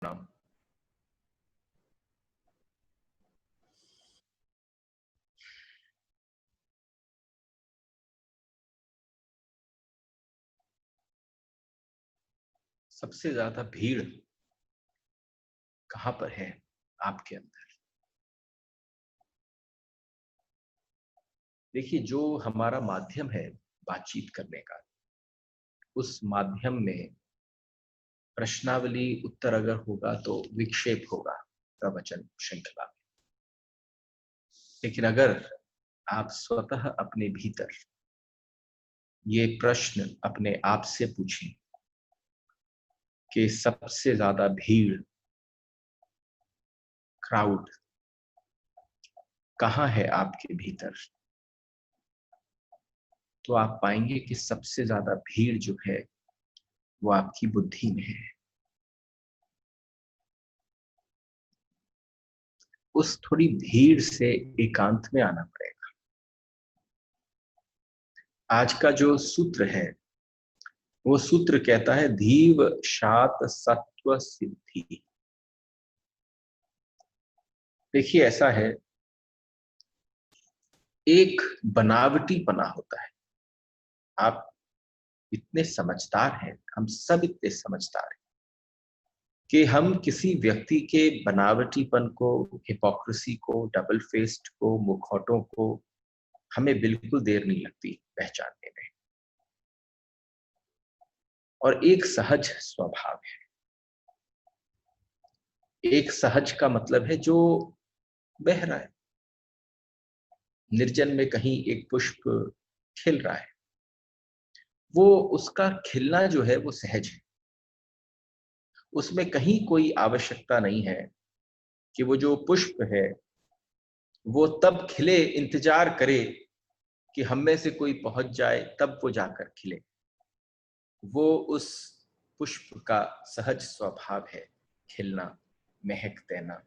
नाम। सबसे ज्यादा भीड़ कहां पर है आपके अंदर? देखिए, जो हमारा माध्यम है बातचीत करने का, उस माध्यम में प्रश्नावली उत्तर अगर होगा तो विक्षेप होगा प्रवचन श्रृंखला में। लेकिन अगर आप स्वतः अपने भीतर ये प्रश्न अपने आप से पूछें कि सबसे ज्यादा भीड़, क्राउड कहाँ है आपके भीतर, तो आप पाएंगे कि सबसे ज्यादा भीड़ जो है वो आपकी बुद्धि में है। उस थोड़ी भीड़ से एकांत में आना पड़ेगा। आज का जो सूत्र है वो सूत्र कहता है धीव शात सत्व सिद्धि। देखिए, ऐसा है, एक बनावटीपना होता है। आप इतने समझदार हैं, हम सब इतने समझदार हैं कि हम किसी व्यक्ति के बनावटीपन को, हिपोक्रेसी को, डबल फेस्ड को, मुखौटों को हमें बिल्कुल देर नहीं लगती पहचानने में। और एक सहज स्वभाव है। एक सहज का मतलब है जो बह रहा है, निर्जन में कहीं एक पुष्प खिल रहा है, वो उसका खिलना जो है वो सहज है। उसमें कहीं कोई आवश्यकता नहीं है कि वो जो पुष्प है वो तब खिले, इंतजार करे कि हम में से कोई पहुंच जाए तब वो जाकर खिले। वो उस पुष्प का सहज स्वभाव है, खिलना, महक देना।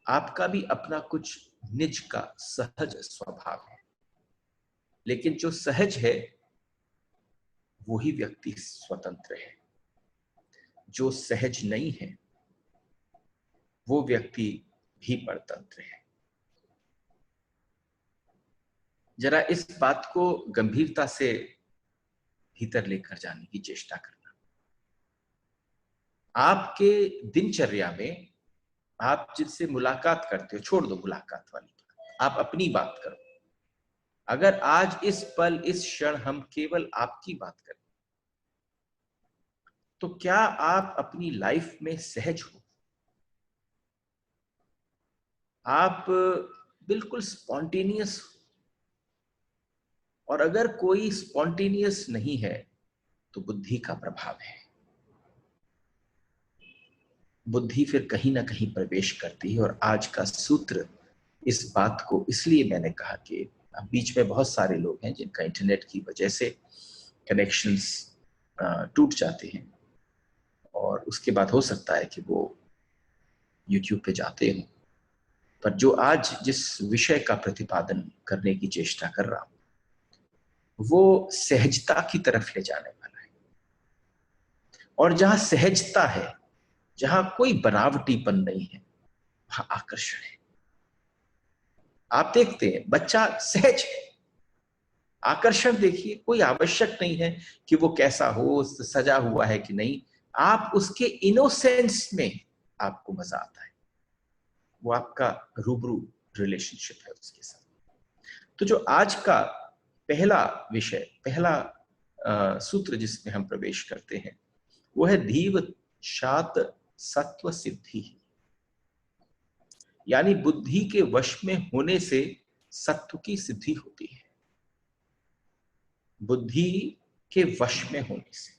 आपका भी अपना कुछ निज का सहज स्वभाव है, लेकिन जो सहज है वही व्यक्ति स्वतंत्र है। जो सहज नहीं है वो व्यक्ति भी परतंत्र है। जरा इस बात को गंभीरता से भीतर लेकर जाने की चेष्टा करना। आपके दिनचर्या में आप जिनसे मुलाकात करते हो, छोड़ दो मुलाकात वाली बात, आप अपनी बात करो। अगर आज इस पल, इस क्षण हम केवल आपकी बात करें, तो क्या आप अपनी लाइफ में सहज हो? आप बिल्कुल स्पॉन्टेनियस हो? और अगर कोई स्पॉन्टेनियस नहीं है तो बुद्धि का प्रभाव है। बुद्धि फिर कहीं ना कहीं प्रवेश करती है। और आज का सूत्र इस बात को, इसलिए मैंने कहा कि बीच में बहुत सारे लोग हैं जिनका इंटरनेट की वजह से कनेक्शंस टूट जाते हैं, और उसके बाद हो सकता है कि वो यूट्यूब पे जाते हों। पर जो आज जिस विषय का प्रतिपादन करने की चेष्टा कर रहा हूं वो सहजता की तरफ ले जाने वाला है। और जहां सहजता है, जहां कोई बनावटीपन नहीं है, वहां आकर्षण है। आप देखते हैं बच्चा सहज है, आकर्षण देखिए, कोई आवश्यक नहीं है कि वो कैसा हो, सजा हुआ है कि नहीं। आप उसके इनोसेंस में आपको मजा आता है। वो आपका रूबरू रिलेशनशिप है उसके साथ। तो जो आज का पहला विषय, पहला सूत्र जिसमें हम प्रवेश करते हैं वो है धीव शात सत्व सिद्धि। यानी बुद्धि के वश में होने से सत्व की सिद्धि होती है। बुद्धि के वश में होने से,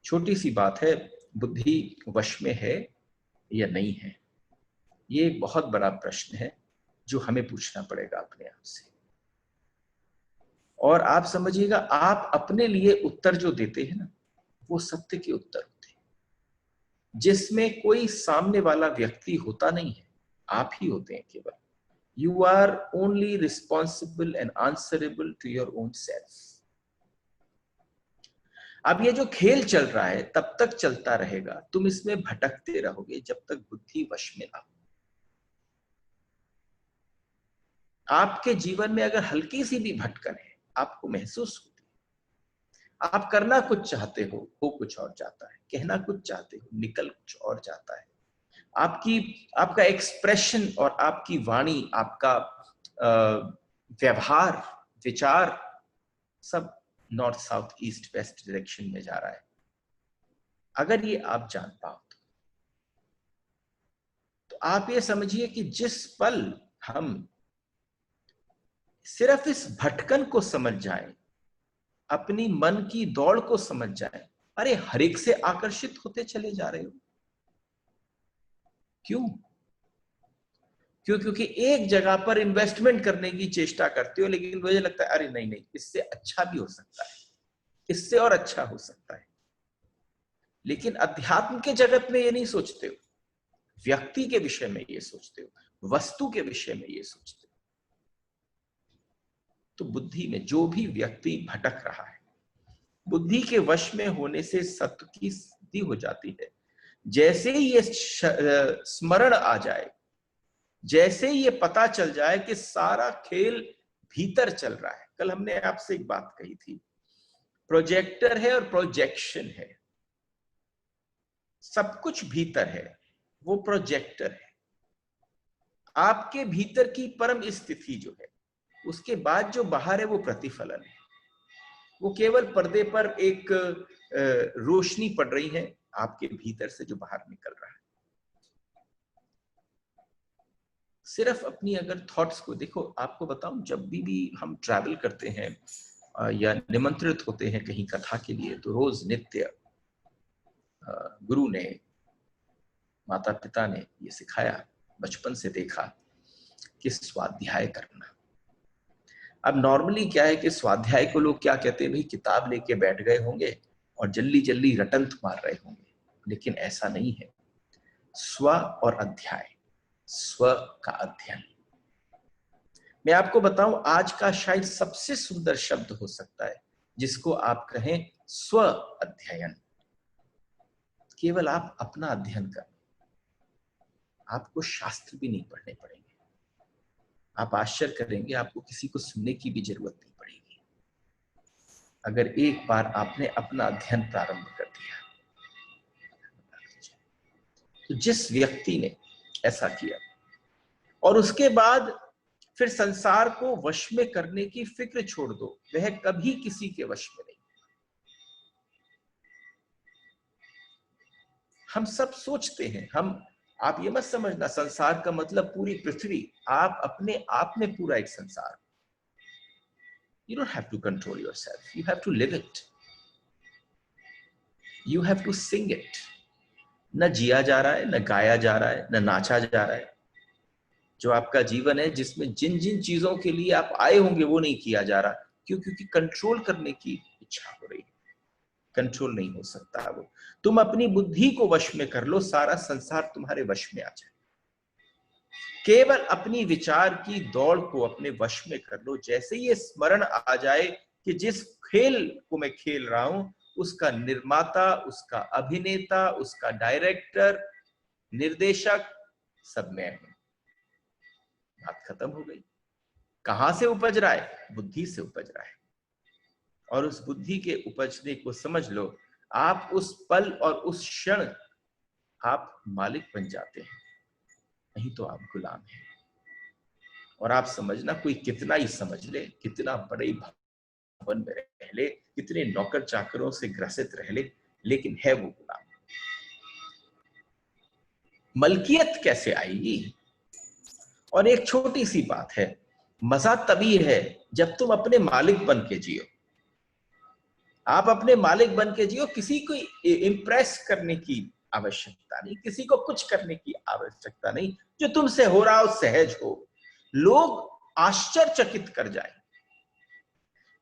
छोटी सी बात है, बुद्धि वश में है या नहीं है, ये एक बहुत बड़ा प्रश्न है जो हमें पूछना पड़ेगा अपने आप से। और आप समझिएगा, आप अपने लिए उत्तर जो देते हैं ना, वो सत्य के उत्तर होते हैं, जिसमें कोई सामने वाला व्यक्ति होता नहीं है, आप ही होते हैं केवल। You are only responsible and answerable to your own self. अब ये जो खेल चल रहा है तब तक चलता रहेगा, तुम इसमें भटकते रहोगे जब तक बुद्धि वश में ना हो। आपके जीवन में अगर हल्की सी भी भटकन है, आपको महसूस होती है, आप करना कुछ चाहते हो कुछ और जाता है, कहना कुछ चाहते हो, निकल कुछ और जाता है, आपका एक्सप्रेशन और आपकी वाणी, आपका व्यवहार, विचार सब north south east west direction में जा रहा है। अगर ये आप जान पाओ तो आप ये समझिए कि जिस पल हम सिर्फ इस भटकन को समझ जाएं, अपनी मन की दौड़ को समझ जाएं, अरे हर एक से आकर्षित होते चले जा रहे हो। क्यों? क्योंकि एक जगह पर इन्वेस्टमेंट करने की चेष्टा करते हो, लेकिन मुझे लगता है अरे नहीं नहीं, इससे अच्छा भी हो सकता है, इससे और अच्छा हो सकता है। लेकिन अध्यात्म के जगत में ये नहीं सोचते हो, व्यक्ति के विषय में ये सोचते हो, वस्तु के विषय में ये सोचते हो। तो बुद्धि में जो भी व्यक्ति भटक रहा है, बुद्धि के वश में होने से सत्व की सिद्धि हो जाती है। जैसे ही ये स्मरण आ जाए, जैसे ये पता चल जाए कि सारा खेल भीतर चल रहा है। कल हमने आपसे एक बात कही थी, प्रोजेक्टर है और प्रोजेक्शन है, सब कुछ भीतर है, वो प्रोजेक्टर है। आपके भीतर की परम स्थिति जो है, उसके बाद जो बाहर है वो प्रतिफलन है। वो केवल पर्दे पर एक रोशनी पड़ रही है आपके भीतर से जो बाहर निकल रहा है। सिर्फ अपनी अगर थॉट्स को देखो, आपको बताऊं, जब भी हम ट्रैवल करते हैं या निमंत्रित होते हैं कहीं कथा के लिए, तो रोज नित्य गुरु ने, माता पिता ने ये सिखाया, बचपन से देखा कि स्वाध्याय करना। अब नॉर्मली क्या है कि स्वाध्याय को लोग क्या कहते हैं, भाई किताब लेके बैठ गए होंगे और जल्दी जल्दी रटंत मार रहे होंगे, लेकिन ऐसा नहीं है। स्व और अध्याय, स्व का अध्ययन। मैं आपको बताऊं, आज का शायद सबसे सुंदर शब्द हो सकता है जिसको आप कहें स्व अध्ययन। केवल आप अपना अध्ययन करें, आपको शास्त्र भी नहीं पढ़ने पड़ेंगे। आप आश्चर्य करेंगे, आपको किसी को सुनने की भी जरूरत नहीं पड़ेगी अगर एक बार आपने अपना अध्ययन प्रारंभ कर दिया। तो जिस व्यक्ति ने ऐसा किया और उसके बाद फिर संसार को वश में करने की फिक्र छोड़ दो, वह कभी किसी के वश में नहीं। हम सब सोचते हैं, आप ये मत समझना संसार का मतलब पूरी पृथ्वी, आप अपने आप में पूरा एक संसार। You don't have to control yourself, you have to live it, you have to sing it। न जिया जा रहा है, न गाया जा रहा है, न नाचा जा रहा है। जो आपका जीवन है, जिसमें जिन जिन चीजों के लिए आप आए होंगे वो नहीं किया जा रहा। क्यों? क्योंकि कंट्रोल करने की इच्छा हो रही है, कंट्रोल नहीं हो सकता। वो तुम अपनी बुद्धि को वश में कर लो, सारा संसार तुम्हारे वश में आ जाए। केवल अपनी विचार की दौड़ को अपने वश में कर लो। जैसे ये स्मरण आ जाए कि जिस खेल को मैं खेल रहा हूं, उसका निर्माता, उसका अभिनेता, उसका डायरेक्टर, निर्देशक सब मैं हूं, बात खत्म हो गई। कहां से उपज रहा है? बुद्धि से उपज रहा है। और उस बुद्धि के उपजने को समझ लो, आप उस पल और उस क्षण आप मालिक बन जाते हैं, नहीं तो आप गुलाम हैं। और आप समझना, कोई कितना ही समझ ले, कितना बड़े भवन में रह ले, कितने नौकर चाकरों से ग्रसित रह ले, लेकिन है वो गुलाम। मलकियत कैसे आएगी? और एक छोटी सी बात है, मजा तभी है जब तुम अपने मालिक बन के जियो। आप अपने मालिक बन के जियो, किसी को इंप्रेस करने की आवश्यकता नहीं, किसी को कुछ करने की आवश्यकता नहीं। जो तुमसे हो रहा हो सहज हो, लोग आश्चर्यचकित कर जाए।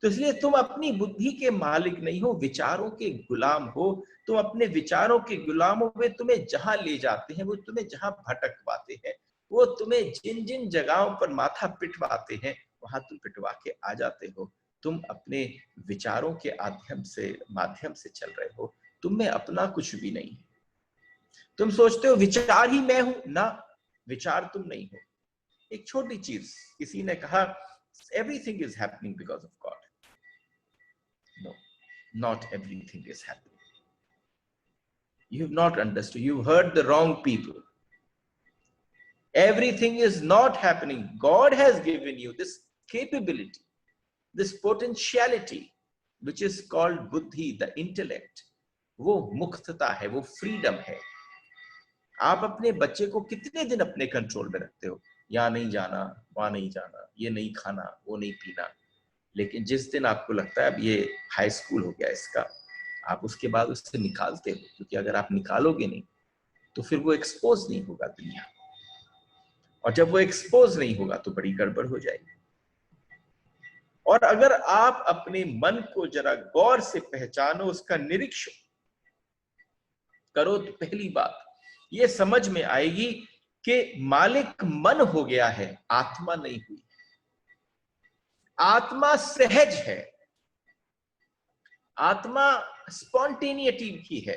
तो इसलिए तुम अपनी बुद्धि के मालिक नहीं हो, विचारों के गुलाम हो। तुम अपने विचारों के गुलाम हो, वे तुम्हें जहां ले जाते हैं, वो तुम्हें जहां भटकवाते हैं, वो तुम्हें जिन जिन जगहों पर माथा पिटवाते हैं, वहां तुम पिटवा के आ जाते हो। तुम अपने विचारों के माध्यम से चल रहे हो, तुम में अपना कुछ भी नहीं है। तुम सोचते हो विचार ही मैं हूं ना, विचार तुम नहीं हो। एक छोटी चीज, किसी ने कहा everything is happening because of God. No, not everything is happening. You have not understood. You heard the wrong people. Everything is not happening. God has given you this capability, this potentiality, which is called buddhi, the intellect. वो मुक्तता है, वो freedom है। आप अपने बच्चे को कितने दिन अपने कंट्रोल में रखते हो? यहाँ नहीं जाना, वहां नहीं जाना, ये नहीं खाना, वो नहीं पीना। लेकिन जिस दिन आपको लगता है अब ये हाई स्कूल हो गया इसका, आप उसके बाद उससे निकालते हो, क्योंकि अगर आप निकालोगे नहीं तो फिर वो एक्सपोज नहीं होगा दुनिया, और जब वो एक्सपोज नहीं होगा तो बड़ी गड़बड़ हो जाएगी। और अगर आप अपने मन को जरा गौर से पहचानो, उसका निरीक्षण करो, तो पहली बात ये समझ में आएगी कि मालिक मन हो गया है, आत्मा नहीं हुई। आत्मा सहज है, आत्मा स्पॉन्टेनिटी की है।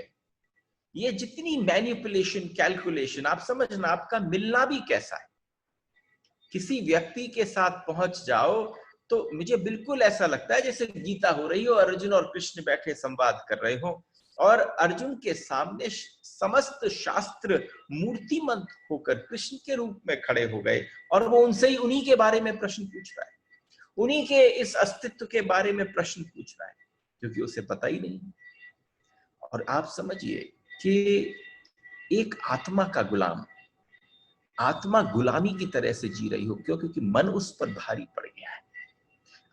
ये जितनी मैनिपुलेशन, कैलकुलेशन, आप समझना आपका मिलना भी कैसा है। किसी व्यक्ति के साथ पहुंच जाओ तो मुझे बिल्कुल ऐसा लगता है जैसे गीता हो रही हो, अर्जुन और कृष्ण बैठे संवाद कर रहे हो, और अर्जुन के सामने समस्त शास्त्र मूर्तिमंत होकर कृष्ण के रूप में खड़े हो गए, और वो उनसे ही उन्हीं के बारे में प्रश्न पूछ रहा है, उन्हीं के इस अस्तित्व के बारे में प्रश्न पूछ रहा है, क्योंकि उसे पता ही नहीं। और आप समझिए कि एक आत्मा का गुलाम, आत्मा गुलामी की तरह से जी रही हो, क्यों? क्योंकि मन उस पर भारी पड़ गया है।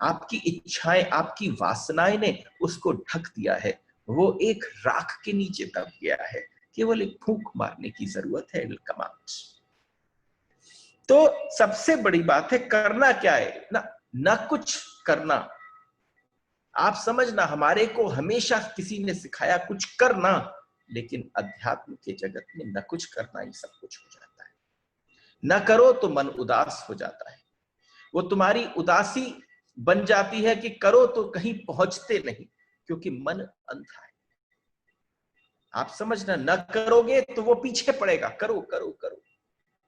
आपकी इच्छाएं, आपकी वासनाएं ने उसको ढक दिया है। वो एक राख के नीचे दब गया है, केवल एक फूंक मारने की जरूरत है। कमांड। तो सबसे बड़ी बात है करना क्या है ना कुछ करना। आप समझना, हमारे को हमेशा किसी ने सिखाया कुछ करना, लेकिन अध्यात्म के जगत में न कुछ करना ही सब कुछ हो जाता है। न करो तो मन उदास हो जाता है, वो तुम्हारी उदासी बन जाती है कि करो तो कहीं पहुंचते नहीं, क्योंकि मन अंधा है। आप समझना, न करोगे तो वो पीछे पड़ेगा, करो करो करो।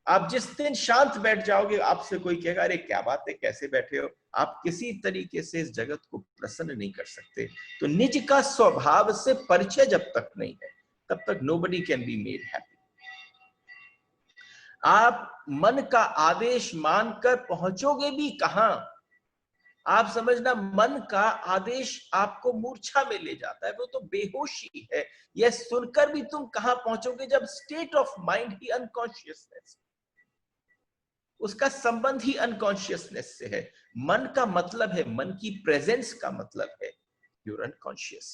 आप जिस दिन शांत बैठ जाओगे, आपसे कोई कहेगा अरे क्या बात है, कैसे बैठे हो, आप किसी तरीके से इस जगत को प्रसन्न नहीं कर सकते। तो निज का स्वभाव से परिचय जब तक नहीं है, तब तक nobody can be made happy। आप मन का आदेश मानकर पहुंचोगे भी कहां? आप समझना, मन का आदेश आपको मूर्छा में ले जाता है, वो तो बेहोशी है। यह सुनकर भी तुम कहां पहुंचोगे, जब state of mind he unconsciousness, उसका संबंध ही अनकॉन्शियसनेस से है। मन का मतलब है, मन की प्रेजेंस का मतलब है your unconscious.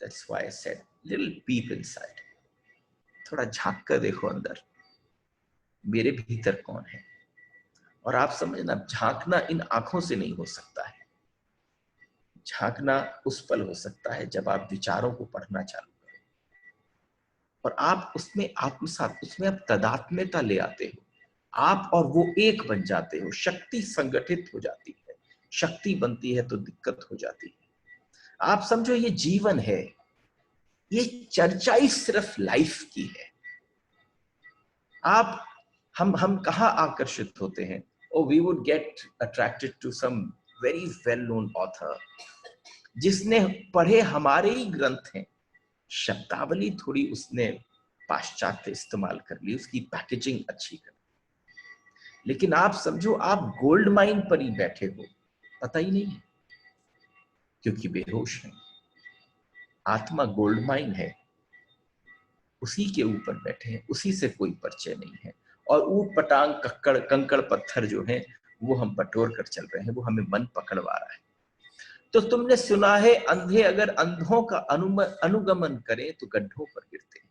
That's why I said little peep inside. थोड़ा झांक कर देखो अंदर, मेरे भीतर कौन है। और आप समझना, झांकना इन आंखों से नहीं हो सकता है। झांकना उस पल हो सकता है जब आप विचारों को पढ़ना चालू करें, और आप उसमें आत्मसात, उसमें आप तादात्म्यता ले आते हो, आप और वो एक बन जाते हो। शक्ति संगठित हो जाती है, शक्ति बनती है तो दिक्कत हो जाती है। आप समझो ये जीवन है, ये चर्चा ही सिर्फ लाइफ की है। आप हम कहाँ आकर्षित होते हैं? Oh we would get attracted to some very well known author, जिसने पढ़े हमारे ही ग्रंथ हैं, शब्दावली थोड़ी उसने पाश्चात्य इस्तेमाल कर ली, उसकी पैकेजिंग अच्छी कर, लेकिन आप समझो आप गोल्ड माइन पर ही बैठे हो, पता ही नहीं है, क्योंकि बेहोश है। आत्मा गोल्ड माइन है, उसी के ऊपर बैठे हैं, उसी से कोई परिचय नहीं है। और ऊट पटांग कंकड़ पत्थर जो हैं, वो हम बटोर कर चल रहे हैं, वो हमें मन पकड़वा रहा है। तो तुमने सुना है, अंधे अगर अंधों का अनुगमन करें तो गड्ढों पर गिरते हैं।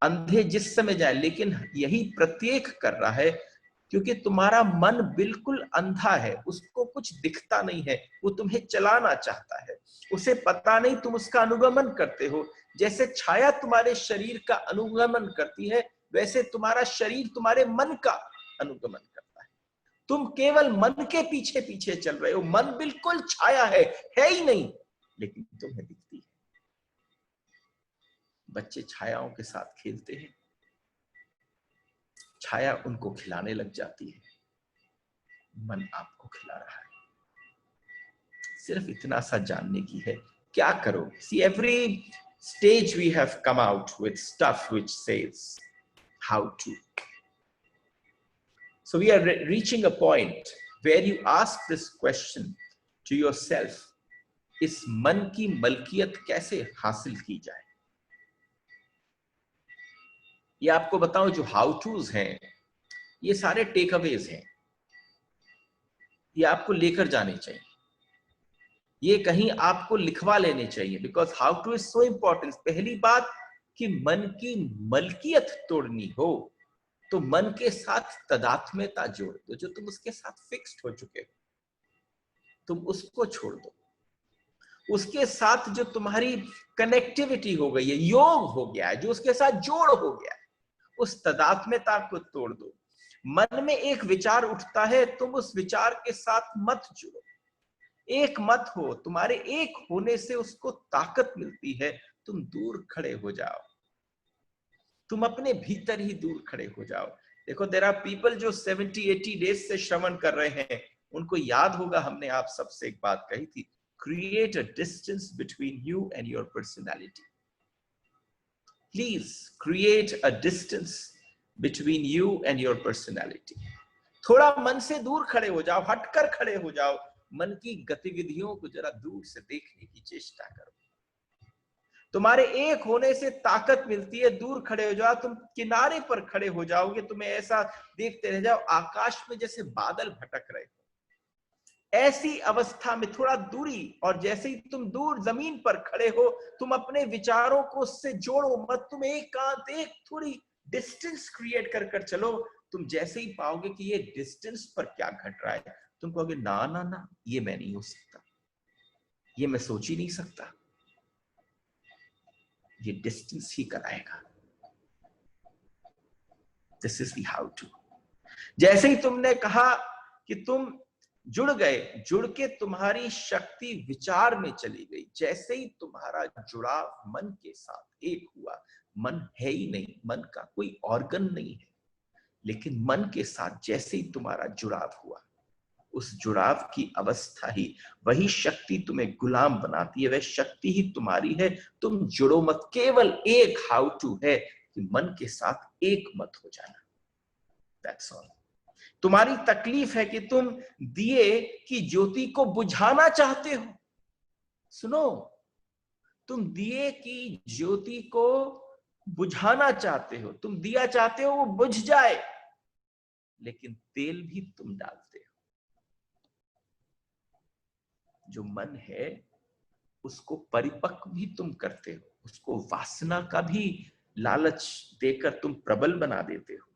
अंधे जिस समय जाए, लेकिन यही प्रत्येक कर रहा है, क्योंकि तुम्हारा मन बिल्कुल अंधा है, उसको कुछ दिखता नहीं है, वो तुम्हें चलाना चाहता है, उसे पता नहीं, तुम उसका अनुगमन करते हो। जैसे छाया तुम्हारे शरीर का अनुगमन करती है, वैसे तुम्हारा शरीर तुम्हारे मन का अनुगमन करता है। तुम केवल मन के पीछे पीछे चल रहे हो। मन बिल्कुल छाया है ही नहीं, लेकिन तुम्हें दिखती है। बच्चे छायाओं के साथ खेलते हैं, छाया उनको खिलाने लग जाती है, मन आपको खिला रहा है। सिर्फ इतना सा जानने की है, क्या करो। See, every stage we have come out with stuff which says how to. So we are reaching a point where you ask this question to yourself, इस मन की मलकियत कैसे हासिल की जाए। ये आपको बताऊं, जो हाउ टूज हैं ये सारे टेक अवेज हैं, ये आपको लेकर जाने चाहिए, ये कहीं आपको लिखवा लेने चाहिए, because how two is so important. पहली बात कि मन की मलकियत तोड़नी हो तो मन के साथ तादात्म्यता जोड़ दो। जो तुम उसके साथ फिक्स्ड हो चुके हो, तुम उसको छोड़ दो। उसके साथ जो तुम्हारी कनेक्टिविटी हो गई है, योग हो गया है, जो उसके साथ जोड़ हो गया है, उस तादात्म्यता को तोड़ दो। मन में एक विचार उठता है, तुम उस विचार के साथ मत जुड़ो, एक मत हो। तुम्हारे एक होने से उसको ताकत मिलती है। तुम दूर खड़े हो जाओ, तुम अपने भीतर ही दूर खड़े हो जाओ। देखो, देयर आर पीपल जो 70-80 डेज से श्रवण कर रहे हैं, उनको याद होगा हमने आप सबसे एक बात कही थी, create a distance between you and your personality. Please create a distance between you and your personality. थोड़ा मन से दूर खड़े हो जाओ, हटकर खड़े हो जाओ, मन की गतिविधियों को जरा दूर से देखने की चेष्टा करो। तुम्हारे एक होने से ताकत मिलती है। दूर खड़े हो जाओ, तुम किनारे पर खड़े हो जाओगे, तुम्हें ऐसा देखते रह जाओ आकाश में जैसे बादल भटक रहे हो। ऐसी अवस्था में थोड़ा दूरी, और जैसे ही तुम दूर जमीन पर खड़े हो, तुम अपने विचारों को उससे जोड़ो मत। तुम एक थोड़ी डिस्टेंस क्रिएट कर चलो। तुम जैसे ही पाओगे कि ये डिस्टेंस पर क्या घट रहा है, तुम कहोगे ना ना ना, ये मैं नहीं हो सकता, ये मैं सोच ही नहीं सकता। ये डिस्टेंस ही कराएगा। This is the how to. जैसे ही तुमने कहा कि तुम जुड़ गए, जुड़ के तुम्हारी शक्ति विचार में चली गई, जैसे ही तुम्हारा जुड़ाव मन के साथ एक हुआ, मन है ही नहीं, मन का कोई ऑर्गन नहीं है, लेकिन मन के साथ जैसे ही तुम्हारा जुड़ाव हुआ, उस जुड़ाव की अवस्था ही, वही शक्ति तुम्हें गुलाम बनाती है, वह शक्ति ही तुम्हारी है। तुम जुड़ो मत, केवल एक हाउ टू है कि मन के साथ एक मत हो जाना। That's all. तुम्हारी तकलीफ है कि तुम दिए की ज्योति को बुझाना चाहते हो। सुनो, तुम दिए की ज्योति को बुझाना चाहते हो, तुम दिया चाहते हो वो बुझ जाए, लेकिन तेल भी तुम डालते हो। जो मन है उसको परिपक्व भी तुम करते हो, उसको वासना का भी लालच देकर तुम प्रबल बना देते हो।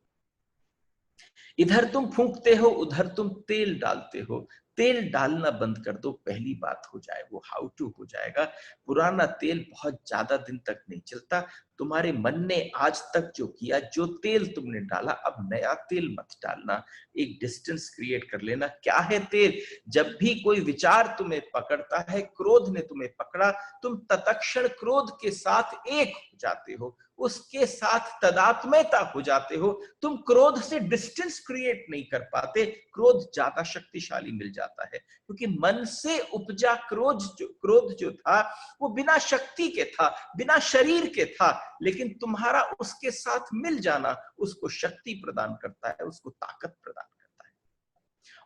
इधर तुम फूंकते हो, उधर तुम तेल डालते हो। तेल डालना बंद कर दो, पहली बात हो जाए, वो हाउ टू हो जाएगा। पुराना तेल बहुत ज्यादा दिन तक नहीं चलता। तुम्हारे मन ने आज तक जो किया, जो तेल तुमने डाला, अब नया तेल मत डालना। एक डिस्टेंस क्रिएट कर लेना। क्या है तेल? जब भी कोई विचार तुम्हें पकड़ता है, क्रोध ने तुम्हें पकड़ा, तुम तत्क्षण क्रोध के साथ एक हो जाते हो, उसके साथ तादात्म्यता हो जाते हो। तुम क्रोध से डिस्टेंस क्रिएट नहीं कर पाते, क्रोध ज्यादा शक्तिशाली मिल जाता है, क्योंकि मन से उपजा क्रोध जो था वो बिना शक्ति के था, बिना शरीर के था, लेकिन तुम्हारा उसके साथ मिल जाना उसको शक्ति प्रदान करता है, उसको ताकत प्रदान करता है।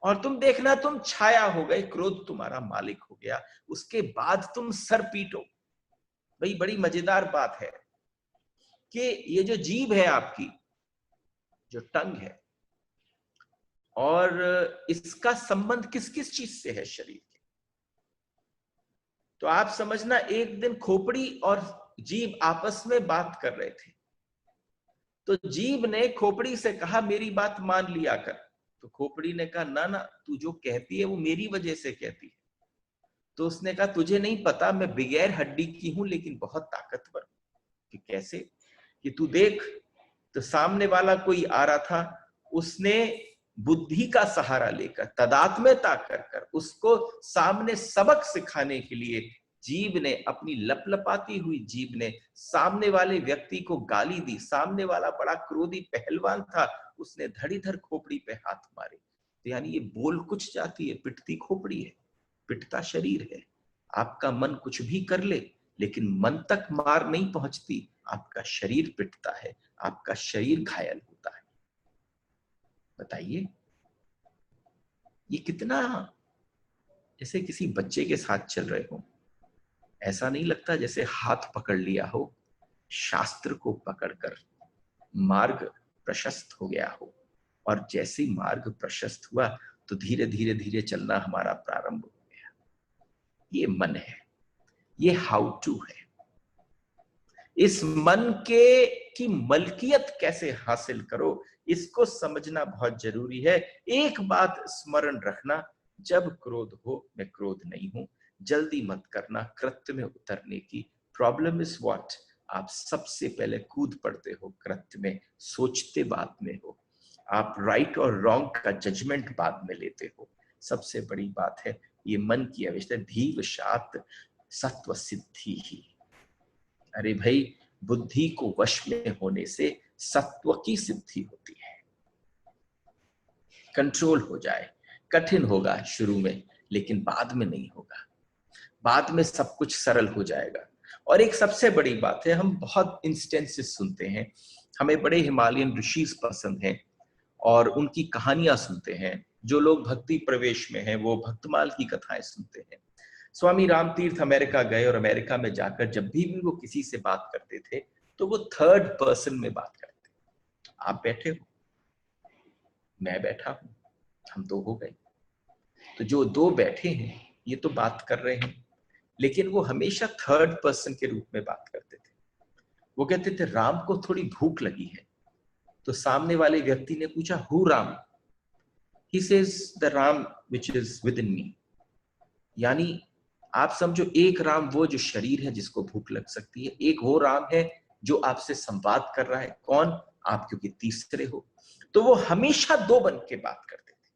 और तुम देखना, तुम छाया हो गए, क्रोध तुम्हारा मालिक हो गया, उसके बाद तुम सर पीटो। भाई बड़ी मजेदार बात है कि ये जो जीभ है आपकी, जो टंग है, और इसका संबंध किस किस चीज से है शरीर के, तो आप समझना, एक दिन खोपड़ी और जीभ आपस में बात कर रहे थे, तो जीभ ने खोपड़ी से कहा मेरी बात मान लिया कर। तो खोपड़ी ने कहा ना ना, तू जो कहती है वो मेरी वजह से कहती है। तो उसने कहा तुझे नहीं पता, मैं बगैर हड्डी की हूं लेकिन बहुत ताकतवर हूं। कि कैसे? कि तू देख, तो सामने वाला कोई आ रहा था, उसने बुद्धि का सहारा लेकर, तदात्म्यता कर कर उसको सामने सबक सिखाने के लिए जीव ने, अपनी लपलपाती हुई जीव ने सामने वाले व्यक्ति को गाली दी। सामने वाला बड़ा क्रोधी पहलवान था, उसने धड़ीधर खोपड़ी पे हाथ मारे। तो यानी ये बोल कुछ जाती है, पिटती खोपड़ी है, पिटता शरीर है। आपका मन कुछ भी कर ले, लेकिन मन तक मार नहीं पहुंचती, आपका शरीर पिटता है, आपका शरीर घायल होता है। बताइए, ये कितना, जैसे किसी बच्चे के साथ चल रहे हो। ऐसा नहीं लगता जैसे हाथ पकड़ लिया हो, शास्त्र को पकड़कर मार्ग प्रशस्त हो गया हो, और जैसे ही मार्ग प्रशस्त हुआ तो धीरे धीरे धीरे चलना हमारा प्रारंभ हो गया। ये मन है, ये हाउ टू है। इस मन के की मलकियत कैसे हासिल करो, इसको समझना बहुत जरूरी है। एक बात स्मरण रखना, जब क्रोध हो, मैं क्रोध नहीं हूं, जल्दी मत करना कृत्य में उतरने की। प्रॉब्लम इज व्हाट, आप सबसे पहले कूद पड़ते हो कृत्य में, सोचते बाद में हो। आप राइट और रॉन्ग का जजमेंट बाद में लेते हो। सबसे बड़ी बात है ये मन की अवस्था, धीव शात सत्व सिद्धि ही। अरे भाई, बुद्धि को वश में होने से सत्व की सिद्धि होती है। कंट्रोल हो जाए, कठिन होगा शुरू में, लेकिन बाद में नहीं होगा। बाद में सब कुछ सरल हो जाएगा। और एक सबसे बड़ी बात है, हम बहुत इंस्टेंसेस सुनते हैं, हमें बड़े हिमालयन ऋषि पसंद हैं और उनकी कहानियां सुनते हैं। जो लोग भक्ति प्रवेश में हैं वो भक्तमाल की कथाएं सुनते हैं। स्वामी राम तीर्थ अमेरिका गए और अमेरिका में जाकर जब भी वो किसी से बात करते थे तो वो थर्ड पर्सन में बात करते। आप बैठे हो, मैं बैठा हूं, हम दो हो गए। तो जो दो बैठे हैं ये तो बात कर रहे हैं, लेकिन वो हमेशा थर्ड पर्सन के रूप में बात करते थे। वो कहते थे राम को थोड़ी भूख लगी है। तो सामने वाले व्यक्ति ने पूछा, who Ram? He says the Ram which is within me. यानी आप समझो, एक राम वो जो शरीर है जिसको भूख लग सकती है, एक वो राम है जो आपसे संवाद कर रहा है। कौन? आप, क्योंकि तीसरे हो। तो वो हमेशा दो बन के बात करते थे।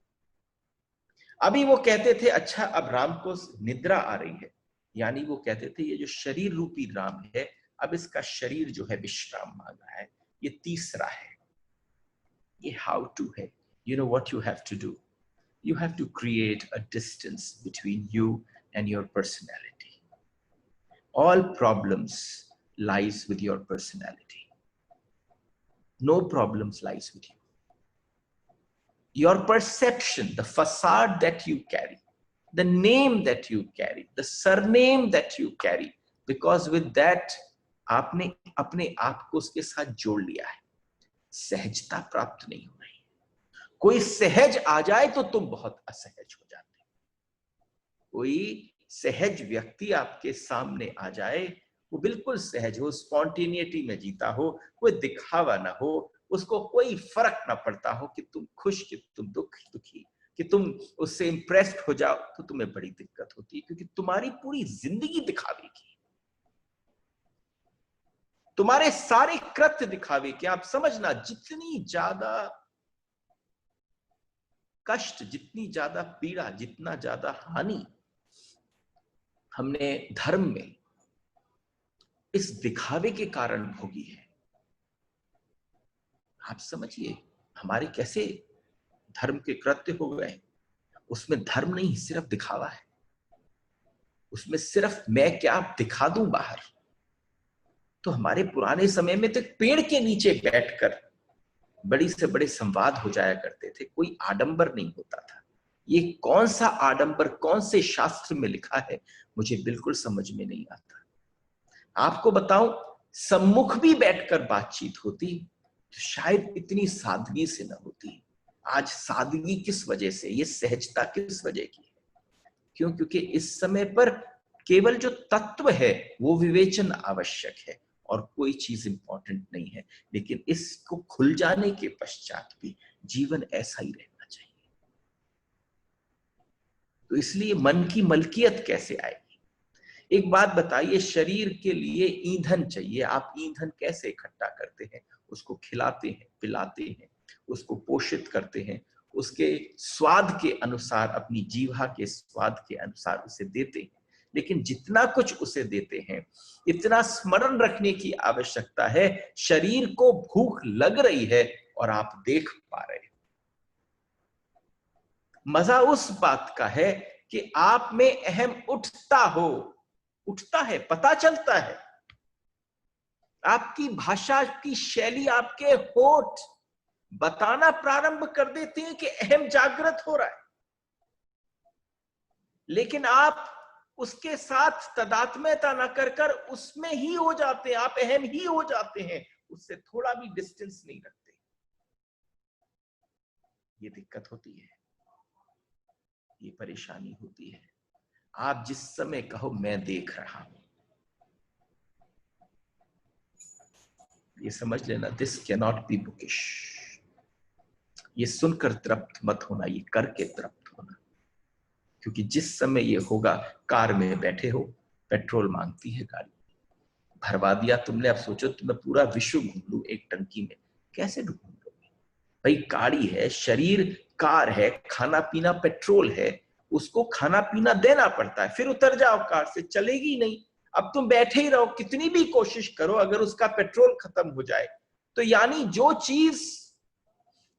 अभी वो कहते थे अच्छा अब राम को निद्रा आ रही है, यानी वो कहते थे ये जो शरीर रूपी राम है, अब इसका शरीर जो है विश्राम मांग रहा है, ये तीसरा है। ये हाउ टू है। You know what you have to do, you have to create a distance between you and your personality. All problems lies with your personality. No problems lies with you. Your perception, the facade that you carry, the name that you carry, the surname that you carry, because with that आपने अपने आप को उसके साथ जोड़ लिया है। सहजता प्राप्त नहीं हो रही। कोई सहज आ जाए तो तुम बहुत असहज हो जाते। कोई सहज व्यक्ति आपके सामने आ जाए, वो बिल्कुल सहज हो, स्पॉन्टेनिटी में जीता हो, कोई दिखावा ना हो, उसको कोई फर्क ना पड़ता हो कि तुम खुश, कि तुम दुखी, कि तुम उससे इंप्रेस्ड हो जाओ, तो तुम्हें बड़ी दिक्कत होती है, क्योंकि तुम्हारी पूरी जिंदगी दिखावे की, तुम्हारे सारे कृत्य दिखावे के। आप समझना, जितनी ज्यादा कष्ट, जितनी ज्यादा पीड़ा, जितना ज्यादा हानि हमने धर्म में इस दिखावे के कारण भोगी है। आप समझिए हमारे कैसे धर्म के कृत्य हो गए। उसमें धर्म नहीं, सिर्फ दिखावा है। उसमें सिर्फ मैं क्या दिखा दूं बाहर। तो हमारे पुराने समय में तो एक पेड़ के नीचे बैठकर बड़ी से बड़े संवाद हो जाया करते थे, कोई आडंबर नहीं होता था। ये कौन सा आडंबर कौन से शास्त्र में लिखा है, मुझे बिल्कुल समझ में नहीं आता। आपको बताऊं, सम्मुख भी बैठकर बातचीत होती तो शायद इतनी सादगी से न होती। आज सादगी किस वजह से, ये सहजता किस वजह की है? क्यों? क्योंकि इस समय पर केवल जो तत्व है वो विवेचन आवश्यक है और कोई चीज इंपॉर्टेंट नहीं है। लेकिन इसको खुल जाने के पश्चात भी जीवन ऐसा ही रहना चाहिए। तो इसलिए मन की मलकियत कैसे आएगी? एक बात बताइए, शरीर के लिए ईंधन चाहिए। आप ईंधन कैसे इकट्ठा करते हैं? उसको खिलाते हैं, पिलाते हैं, उसको पोषित करते हैं, उसके स्वाद के अनुसार, अपनी जीवा के स्वाद के अनुसार उसे देते हैं। लेकिन जितना कुछ उसे देते हैं, इतना स्मरण रखने की आवश्यकता है, शरीर को भूख लग रही है और आप देख पा रहे हैं। मजा उस बात का है कि आप में अहम उठता है, पता चलता है। आपकी भाषा की शैली, आपके होठ बताना प्रारंभ कर देते हैं कि अहम जागृत हो रहा है। लेकिन आप उसके साथ तदात्म्यता न कर उसमें ही हो जाते हैं, आप अहम ही हो जाते हैं, उससे थोड़ा भी डिस्टेंस नहीं रखते। ये दिक्कत होती है, ये परेशानी होती है। आप जिस समय कहो मैं देख रहा हूं, ये समझ लेना, this can not be bookish. ये सुनकर तृप्त मत होना, ये करके तृप्त होना। क्योंकि जिस समय ये होगा, कार में बैठे हो, पेट्रोल मांगती है गाड़ी, भरवा दिया तुमने, अब सोचो तुम्हें पूरा विश्व घूम लूं एक टंकी में, कैसे घूम लोगे भाई? गाड़ी है, शरीर कार है, खाना पीना पेट्रोल है, उसको खाना पीना देना पड़ता है। फिर उतर जाओ कार से, चलेगी नहीं। अब तुम बैठे ही रहो, कितनी भी कोशिश करो, अगर उसका पेट्रोल खत्म हो जाए तो यानी जो चीज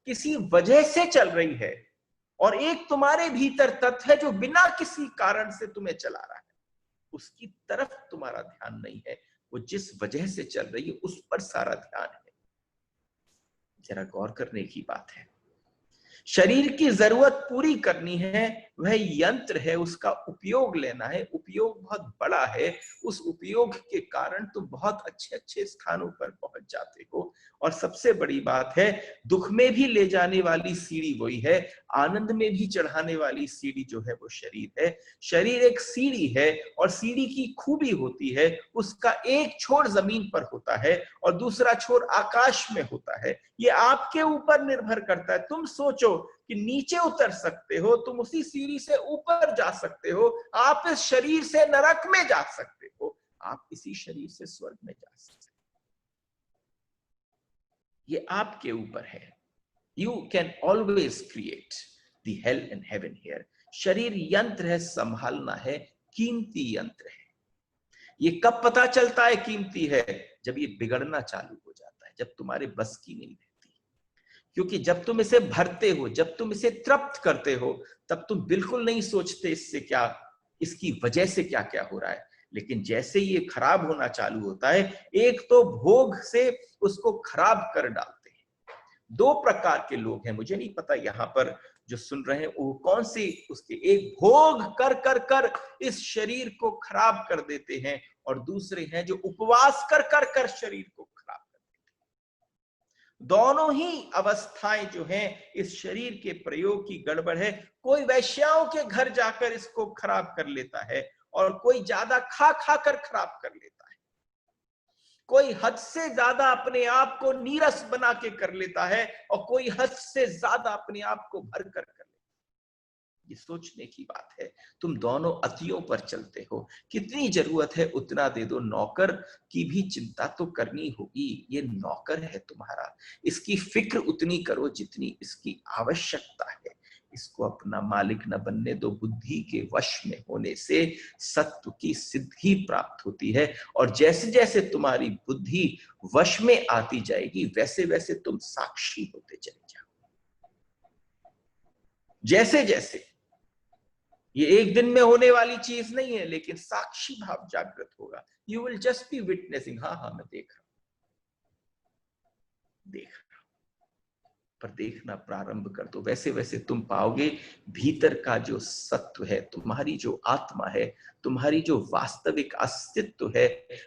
किसी वजह से चल रही है, और एक तुम्हारे भीतर तत्व है जो बिना किसी कारण से तुम्हें चला रहा है, उसकी तरफ तुम्हारा ध्यान नहीं है। वो जिस वजह से चल रही है उस पर सारा ध्यान है। जरा गौर करने की बात है। शरीर की जरूरत पूरी करनी है, वह यंत्र है, उसका उपयोग लेना है। उपयोग बहुत बड़ा है, उस उपयोग के कारण तुम बहुत अच्छे अच्छे स्थानों पर पहुंच जाते हो। और सबसे बड़ी बात है, दुख में भी ले जाने वाली सीढ़ी वही है, आनंद में भी चढ़ाने वाली सीढ़ी जो है वो शरीर है। शरीर एक सीढ़ी है, और सीढ़ी की खूबी होती है, उसका एक छोर जमीन पर होता है और दूसरा छोर आकाश में होता है। ये आपके ऊपर निर्भर करता है। तुम सोचो कि नीचे उतर सकते हो, तुम उसी सीढ़ी से ऊपर जा सकते हो। आप इस शरीर से नरक में जा सकते हो, आप इसी शरीर से स्वर्ग में जा सकते हो। ये आपके ऊपर है। You can always create the hell and heaven here. शरीर यंत्र है, संभालना है, कीमती यंत्र है। ये कब पता चलता है कीमती है? जब ये बिगड़ना चालू हो जाता है, जब तुम्हारे बस की नहीं रहती। क्योंकि जब तुम इसे भरते हो, जब तुम इसे तृप्त करते हो, तब तुम बिल्कुल नहीं सोचते इससे क्या, इसकी वजह से क्या क्या हो रहा है। लेकिन जैसे ये खराब होना चालू होता है, एक तो भोग से उसको खराब कर डालते हैं। दो प्रकार के लोग हैं, मुझे नहीं पता यहां पर जो सुन रहे हैं वो कौन सी उसके, एक भोग कर कर कर इस शरीर को खराब कर देते हैं, और दूसरे हैं जो उपवास कर कर कर शरीर को खराब कर देते हैं। दोनों ही अवस्थाएं जो हैं इस शरीर के प्रयोग की गड़बड़ है। कोई वैश्याओं के घर जाकर इसको खराब कर लेता है, और कोई ज्यादा खा खा कर खराब कर लेता है। कोई हद से ज्यादा अपने आप को नीरस बना के कर लेता है, और कोई हद से ज्यादा अपने आप को भर कर लेता है। ये सोचने की बात है, तुम दोनों अतियों पर चलते हो। कितनी जरूरत है उतना दे दो। नौकर की भी चिंता तो करनी होगी, ये नौकर है तुम्हारा, इसकी फिक्र उतनी करो जितनी इसकी आवश्यकता है। इसको अपना मालिक न बनने दो। बुद्धि के वश में होने से सत्व की सिद्धि प्राप्त होती है, और जैसे जैसे तुम्हारी बुद्धि वश में आती जाएगी, वैसे वैसे तुम साक्षी होते चले जाओ। जैसे जैसे, ये एक दिन में होने वाली चीज नहीं है, लेकिन साक्षी भाव जागृत होगा। You will just be witnessing, हाँ हाँ मैं देख रहा हूं, पर देखना प्रारंभ कर दो। वैसे वैसे तुम पाओगे भीतर का जो सत्व है, तुम्हारी जो आत्मा है, तुम्हारी जो वास्तविक अस्तित्व है,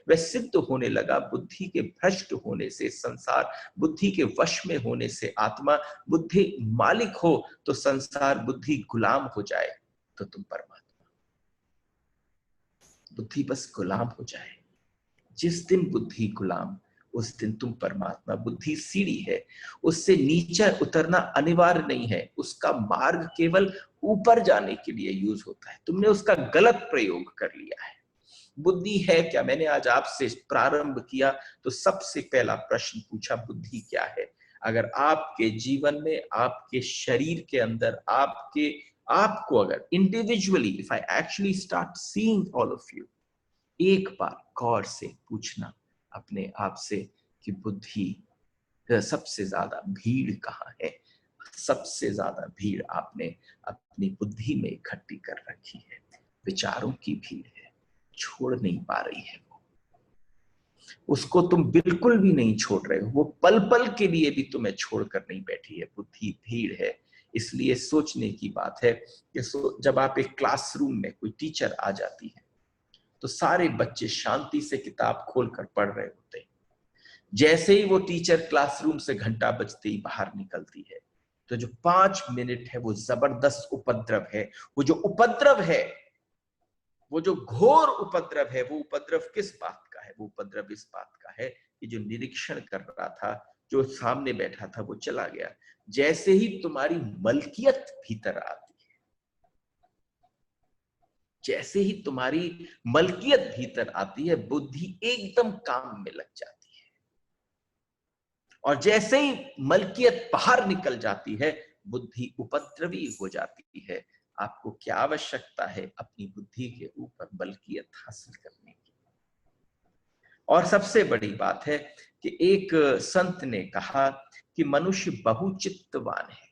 वह सिद्ध होने लगा। बुद्धि के भ्रष्ट होने से संसार, बुद्धि के वश में होने से आत्मा। बुद्धि मालिक हो तो संसार, बुद्धि गुलाम हो जाए तो तुम परमात्मा। बुद्धि बस गुलाम हो जाए, जिस दिन बुद्धि गुलाम, उस दिन तुम परमात्मा। बुद्धि सीढ़ी है, उससे नीचे उतरना अनिवार्य नहीं है। उसका मार्ग केवल ऊपर जाने के लिए यूज होता है। तुमने उसका गलत प्रयोग कर लिया है। बुद्धि है क्या? मैंने आज आपसे प्रारंभ किया तो सबसे पहला प्रश्न पूछा, बुद्धि क्या है? अगर आपके जीवन में, आपके शरीर के अंदर, आपको अगर individually, if I actually start seeing all of you, एक बार गौर से पूछना अपने आप से कि बुद्धि, सबसे ज्यादा भीड़ कहाँ है? सबसे ज्यादा भीड़ आपने अपनी बुद्धि में इकट्ठी कर रखी है, विचारों की भीड़ है, छोड़ नहीं पा रही है वो, उसको तुम बिल्कुल भी नहीं छोड़ रहे हो, वो पल पल के लिए भी तुम्हें छोड़कर नहीं बैठी है, बुद्धि भीड़ है। इसलिए सोचने की बात है कि जब आप एक क्लासरूम में कोई टीचर आ जाती है तो सारे बच्चे शांति से किताब खोलकर पढ़ रहे होते हैं। जैसे ही वो टीचर क्लासरूम से घंटा बजते ही बाहर निकलती है तो जो 5 मिनट है वो जबरदस्त उपद्रव है। वो जो उपद्रव है, वो जो घोर उपद्रव है, वो उपद्रव किस बात का है? वो उपद्रव इस बात का है कि जो निरीक्षण कर रहा था, जो सामने बैठा था, वो चला गया। जैसे ही तुम्हारी मलकियत भीतर आती है, जैसे ही तुम्हारी मलकियत भीतर आती है, बुद्धि एकदम काम में लग जाती है। और जैसे ही मलकियत बाहर निकल जाती है, बुद्धि उपद्रवी हो जाती है। आपको क्या आवश्यकता है? अपनी बुद्धि के ऊपर मलकियत हासिल करने की। और सबसे बड़ी बात है कि एक संत ने कहा कि मनुष्य बहुचित्तवान है।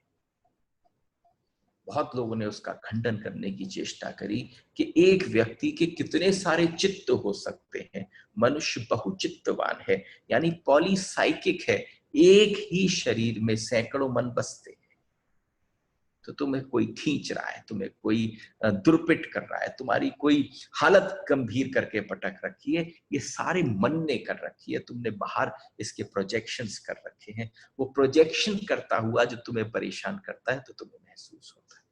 बहुत लोगों ने उसका खंडन करने की चेष्टा करी कि एक व्यक्ति के कितने सारे चित्त हो सकते हैं। मनुष्य बहुचित्तवान है, यानी पॉलीसाइकिक है। एक ही शरीर में सैकड़ों मन बसते हैं। तो तुम्हें कोई खींच रहा है, तुम्हें कोई दुर्पिट कर रहा है, तुम्हारी कोई हालत गंभीर करके पटक रखी है, ये सारे मन ने कर रखी है। तुमने बाहर इसके प्रोजेक्शंस कर रखे हैं। वो प्रोजेक्शन करता हुआ जो तुम्हें परेशान करता है तो तुम्हें महसूस होता है।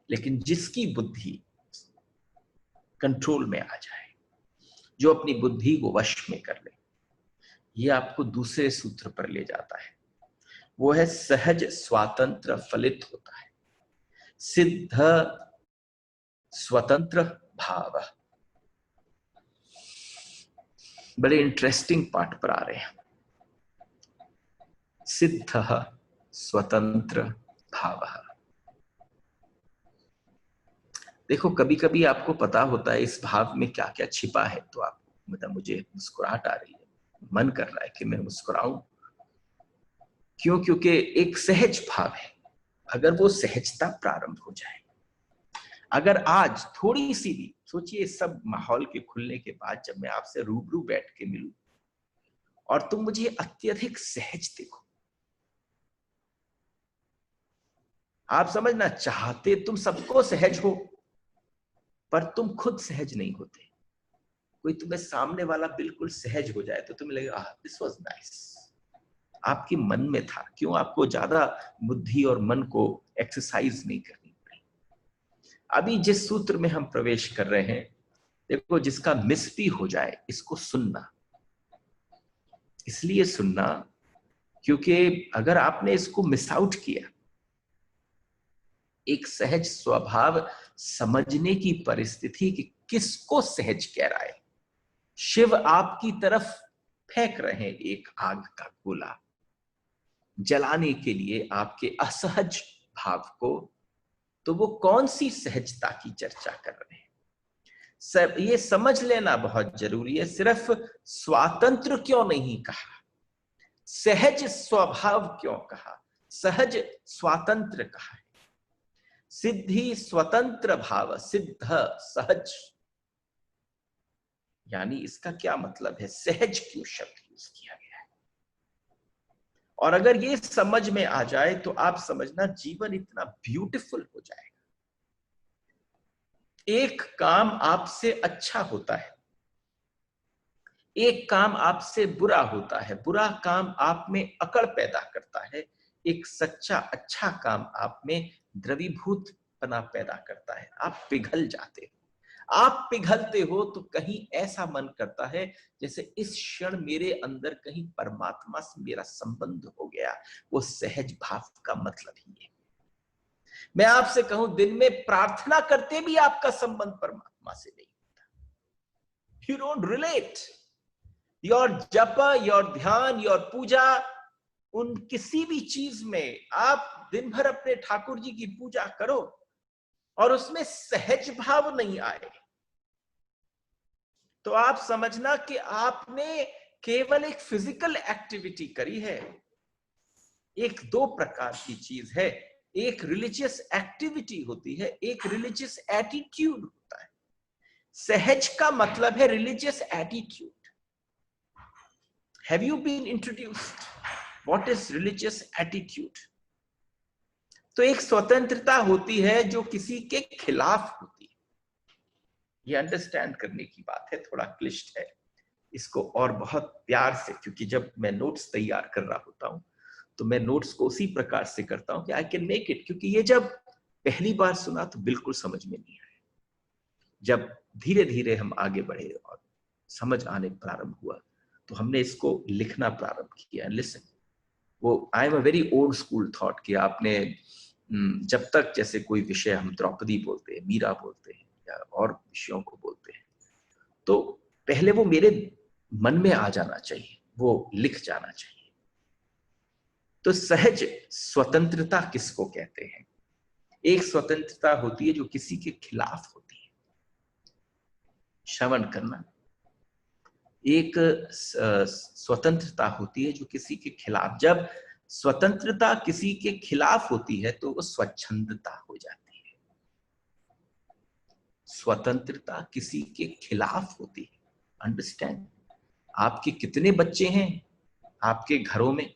लेकिन जिसकी बुद्धि कंट्रोल में आ जाए, जो अपनी बुद्धि को वश में कर ले, ये आपको दूसरे सूत्र पर ले जाता है। वो है सहज स्वातंत्र फलित होता है, सिद्ध स्वतंत्र भाव। बड़े इंटरेस्टिंग पार्ट पर आ रहे हैं। सिद्ध स्वतंत्र भाव। देखो, कभी कभी आपको पता होता है इस भाव में क्या क्या छिपा है, तो आप मतलब मुझे मुस्कुराहट आ रही है, मन कर रहा है कि मैं मुस्कुराऊं। क्यों? क्योंकि एक सहज भाव है। अगर वो सहजता प्रारंभ हो जाए, अगर आज थोड़ी सी भी सोचिए, सब माहौल के खुलने के बाद जब मैं आपसे रूबरू बैठ के मिलूं और तुम मुझे अत्यधिक सहज देखो, आप समझना चाहते तुम सबको सहज हो, पर तुम खुद सहज नहीं होते। कोई तुम्हें सामने वाला बिल्कुल सहज हो जाए तो तुम्हें लगेगा दिस वाज नाइस। आपके मन में था, क्यों? आपको ज्यादा बुद्धि और मन को एक्सरसाइज नहीं करनी पड़ी। अभी जिस सूत्र में हम प्रवेश कर रहे हैं, देखो, जिसका मिस भी हो जाए इसको सुनना। इसलिए सुनना क्योंकि अगर आपने इसको मिस आउट किया, एक सहज स्वभाव समझने की परिस्थिति कि किसको सहज कह रहा है। शिव आपकी तरफ फेंक रहे हैं एक आग का गोला, जलाने के लिए आपके असहज भाव को। तो वो कौन सी सहजता की चर्चा कर रहे हैं? ये समझ लेना बहुत जरूरी है। सिर्फ स्वातंत्र क्यों नहीं कहा, सहज स्वभाव क्यों कहा, सहज स्वातंत्र कहा है। सिद्धि स्वतंत्र भाव, सिद्ध सहज, यानी इसका क्या मतलब है? सहज क्यों शब्द यूज किया गया है? और अगर ये समझ में आ जाए तो आप समझना जीवन इतना ब्यूटीफुल हो जाएगा। एक काम आपसे अच्छा होता है, एक काम आपसे बुरा होता है, बुरा काम आप में अकड़ पैदा करता है, एक सच्चा अच्छा काम आप में द्रवीभूत पना पैदा करता है। आप पिघल जाते हो। आप पिघलते हो तो कहीं ऐसा मन करता है जैसे इस क्षण मेरे अंदर कहीं परमात्मा से मेरा संबंध हो गया। वो सहज भाव का मतलब ही है। मैं आपसे कहूं, दिन में प्रार्थना करते भी आपका संबंध परमात्मा से नहीं होता। You don't relate. योर जप, योर ध्यान, योर पूजा, उन किसी भी चीज में आप दिन भर अपने ठाकुर जी की पूजा करो और उसमें सहज भाव नहीं आए, तो आप समझना कि आपने केवल एक फिजिकल एक्टिविटी करी है। एक दो प्रकार की चीज है, एक रिलीजियस एक्टिविटी होती है, एक रिलीजियस एटीट्यूड होता है। सहज का मतलब है religious attitude. Have you been introduced what is religious attitude? तो एक स्वतंत्रता होती है जो किसी के खिलाफ होती है। ये अंडरस्टैंड करने की बात है, थोड़ा क्लिष्ट है इसको और बहुत प्यार से, क्योंकि जब मैं नोट्स तैयार कर रहा होता हूं तो मैं नोट्स को उसी प्रकार से करता हूं कि आई कैन मेक इट, क्योंकि ये जब पहली बार सुना तो बिल्कुल समझ में नहीं आया। जब धीरे धीरे हम आगे बढ़े और समझ आने प्रारंभ हुआ तो हमने इसको लिखना प्रारंभ किया। लिसन, वो I am a very old school thought कि आपने जब तक जैसे कोई विषय हम द्रौपदी बोलते हैं, मीरा बोलते हैं या और विषयों को बोलते हैं, तो पहले वो मेरे मन में आ जाना चाहिए, वो लिख जाना चाहिए। तो सहज स्वतंत्रता किसको कहते हैं? एक स्वतंत्रता होती है जो किसी के खिलाफ होती है, श्रवण करना। एक स्वतंत्रता होती है जो किसी के खिलाफ, जब स्वतंत्रता किसी के खिलाफ होती है तो वो स्वच्छंदता हो जाती है। स्वतंत्रता किसी के खिलाफ होती है। अंडरस्टैंड? आपके कितने बच्चे हैं आपके घरों में,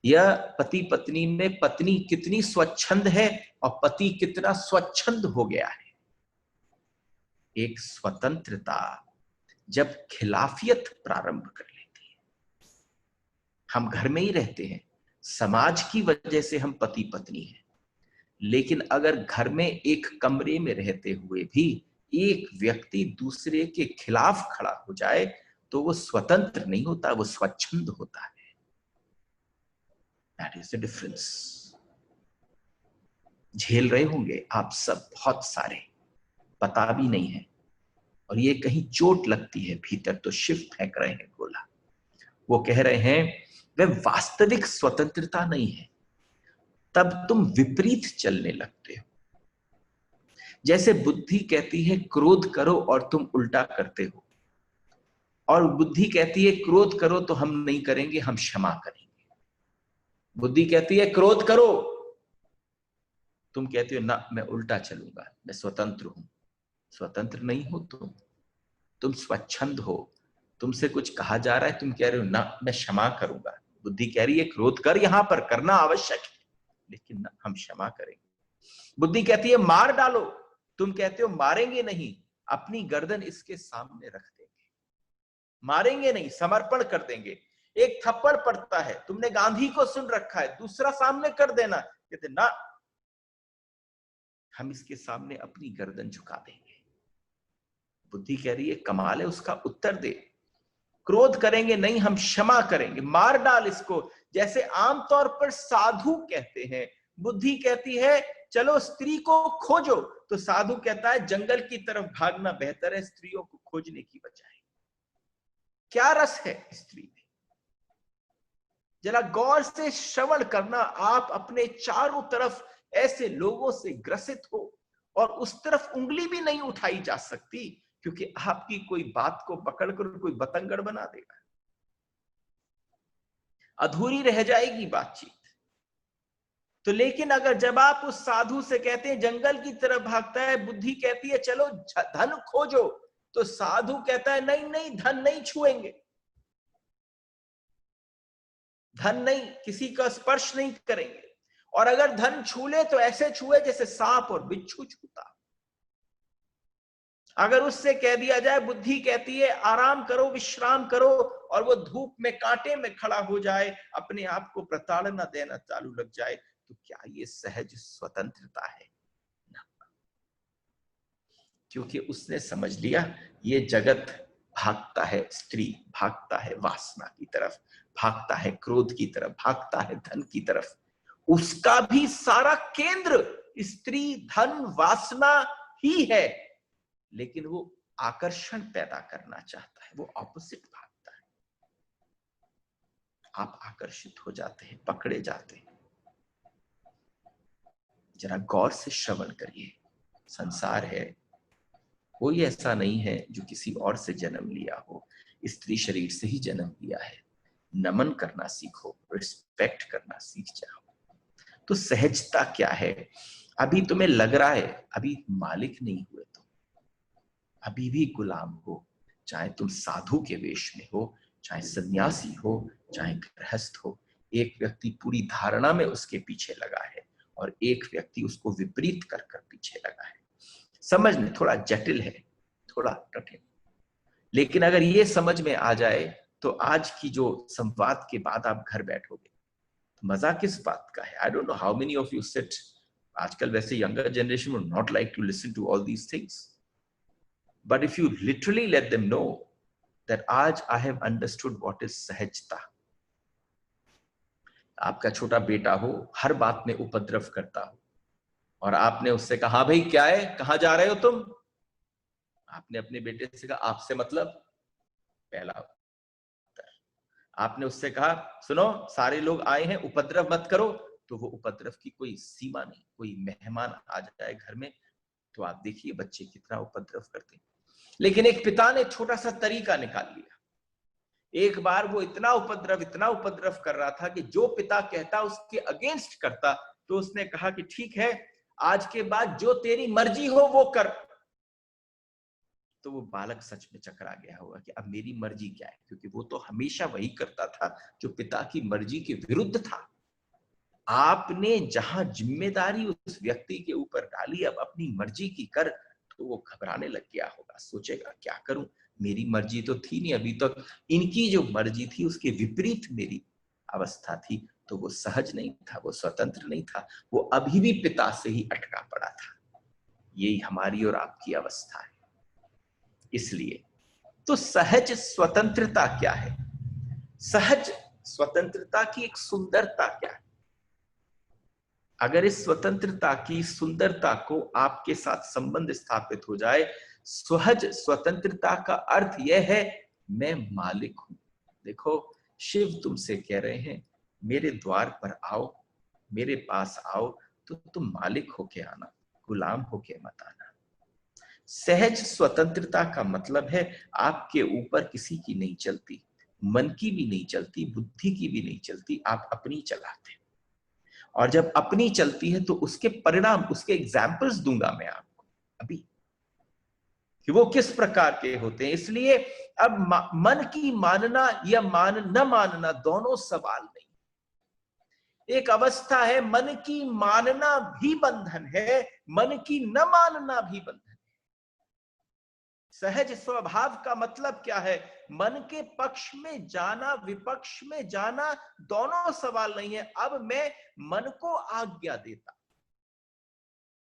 या पति पत्नी में पत्नी कितनी स्वच्छंद है और पति कितना स्वच्छंद हो गया है। एक स्वतंत्रता जब खिलाफियत प्रारंभ कर लेती है, हम घर में ही रहते हैं, समाज की वजह से हम पति पत्नी हैं, लेकिन अगर घर में एक कमरे में रहते हुए भी एक व्यक्ति दूसरे के खिलाफ खड़ा हो जाए तो वो स्वतंत्र नहीं होता, वो स्वच्छंद होता है। That is the difference. झेल रहे होंगे आप सब बहुत सारे, पता भी नहीं है, और ये कहीं चोट लगती है भीतर तो शिव फेंक रहे हैं गोला। वो कह रहे हैं वह वास्तविक स्वतंत्रता नहीं है, तब तुम विपरीत चलने लगते हो। जैसे बुद्धि कहती है क्रोध करो और तुम उल्टा करते हो, और बुद्धि कहती है क्रोध करो तो हम नहीं करेंगे, हम क्षमा करेंगे। बुद्धि कहती है क्रोध करो, तुम कहते हो ना मैं उल्टा चलूंगा, मैं स्वतंत्र हूं। स्वतंत्र नहीं हो तुम स्वच्छंद हो। तुमसे कुछ कहा जा रहा है, तुम कह रहे हो ना मैं क्षमा करूंगा। बुद्धि कह रही है क्रोध कर, यहां पर करना आवश्यक है, लेकिन ना हम क्षमा करेंगे। बुद्धि कहती है मार डालो, तुम कहते हो मारेंगे नहीं, अपनी गर्दन इसके सामने रख देंगे, मारेंगे नहीं, समर्पण कर देंगे। एक थप्पड़ पड़ता है, तुमने गांधी को सुन रखा है, दूसरा सामने कर देना, कहते ना हम इसके सामने अपनी गर्दन झुका देंगे। बुद्धि कह रही है कमाल है, उसका उत्तर दे। क्रोध करेंगे नहीं, हम क्षमा करेंगे, मार डाल इसको, जैसे आमतौर पर साधु कहते हैं। बुद्धि कहती है चलो स्त्री को खोजो, तो साधु कहता है जंगल की तरफ भागना बेहतर है स्त्रियों को खोजने की बजाय। क्या रस है स्त्री में? जरा गौर से श्रवण करना। आप अपने चारों तरफ ऐसे लोगों से ग्रसित हो और उस तरफ उंगली भी नहीं उठाई जा सकती, क्योंकि आपकी कोई बात को पकड़कर कोई बतंगड़ बना देगा, अधूरी रह जाएगी बातचीत। तो लेकिन अगर जब आप उस साधु से कहते हैं जंगल की तरफ भागता है, बुद्धि कहती है चलो धन खोजो, तो साधु कहता है नहीं नहीं धन नहीं छुएंगे, धन नहीं, किसी का स्पर्श नहीं करेंगे, और अगर धन छूले तो ऐसे छुए जैसे सांप और बिच्छू छूता। अगर उससे कह दिया जाए, बुद्धि कहती है आराम करो विश्राम करो, और वो धूप में कांटे में खड़ा हो जाए, अपने आप को प्रताड़ना देना चालू लग जाए, तो क्या ये सहज स्वतंत्रता है? ना, क्योंकि उसने समझ लिया ये जगत भागता है, स्त्री भागता है वासना की तरफ, भागता है क्रोध की तरफ, भागता है धन की तरफ। उसका भी सारा केंद्र स्त्री धन वासना ही है, लेकिन वो आकर्षण पैदा करना चाहता है, वो ऑपोजिट भागता है। आप आकर्षित हो जाते हैं, पकड़े जाते हैं। जरा गौर से श्रवण करिए। संसार है, कोई ऐसा नहीं है जो किसी और से जन्म लिया हो, स्त्री शरीर से ही जन्म लिया है। नमन करना सीखो, रिस्पेक्ट करना सीख जाओ। तो सहजता क्या है? अभी तुम्हें लग रहा है अभी मालिक नहीं हुए तुम, अभी भी गुलाम हो। चाहे तुम साधु के वेश में हो, चाहे सन्यासी हो, चाहे गृहस्थ हो। एक व्यक्ति पूरी धारणा में उसके पीछे लगा है और एक व्यक्ति उसको विपरीत कर कर पीछे लगा है। समझ में थोड़ा जटिल है, थोड़ा कठिन, लेकिन अगर ये समझ में आ जाए तो आज की जो संवाद के बाद आप घर बैठोगे, मजा किस बात का है? I don't know how many of you sit, आजकल वैसे younger generation would not like to listen to all these things, but if you literally let them know that आज I have understood what is सहजता। आपका छोटा बेटा हो, हर बात में उपद्रव करता हो, और आपने उससे कहा भाई क्या है, कहां जा रहे हो तुम? आपने अपने बेटे से कहा आपसे मतलब? पहला उत्तर। आपने उससे कहा सुनो सारे लोग आए हैं, उपद्रव मत करो, तो वो उपद्रव की कोई सीमा नहीं। कोई मेहमान आ जाए घर में तो आप देखिए बच्चे कितना उपद्रव करते हैं। लेकिन एक पिता ने छोटा सा तरीका निकाल लिया। एक बार वो इतना उपद्रव कर रहा था कि जो पिता कहता उसके अगेंस्ट करता, तो उसने कहा कि ठीक है, आज के बाद जो तेरी मर्जी हो वो कर। तो वो बालक सच में चकरा गया होगा कि अब मेरी मर्जी क्या है, क्योंकि वो तो हमेशा वही करता था जो पिता की मर्जी के विरुद्ध था। आपने जहां जिम्मेदारी उस व्यक्ति के ऊपर डाली अब अपनी मर्जी की कर, तो वो घबराने लग गया होगा, सोचेगा क्या करूं, मेरी मर्जी तो थी नहीं अभी तक, इनकी जो मर्जी थी उसके विपरीत मेरी अवस्था थी। तो वो सहज नहीं था, वो स्वतंत्र नहीं था, वो अभी भी पिता से ही अटका पड़ा था। यही हमारी और आपकी अवस्था है। इसलिए तो सहज स्वतंत्रता क्या है? सहज स्वतंत्रता की एक सुंदरता क्या है? अगर इस स्वतंत्रता की सुंदरता को आपके साथ संबंध स्थापित हो जाए, सहज स्वतंत्रता का अर्थ यह है मैं मालिक हूं। देखो, शिव तुमसे कह रहे हैं मेरे द्वार पर आओ, मेरे पास आओ, तो तुम मालिक होके आना, गुलाम होके मत आना। सहज स्वतंत्रता का मतलब है आपके ऊपर किसी की नहीं चलती, मन की भी नहीं चलती, बुद्धि की भी नहीं चलती, आप अपनी चलाते। और जब अपनी चलती है तो उसके परिणाम, उसके एग्जाम्पल्स दूंगा मैं आपको अभी कि वो किस प्रकार के होते हैं। इसलिए अब मन की मानना या न मानना दोनों सवाल नहीं। एक अवस्था है मन की मानना भी बंधन है, मन की न मानना भी बंधन। सहज स्वभाव का मतलब क्या है? मन के पक्ष में जाना, विपक्ष में जाना दोनों सवाल नहीं है। अब मैं मन को आज्ञा देता,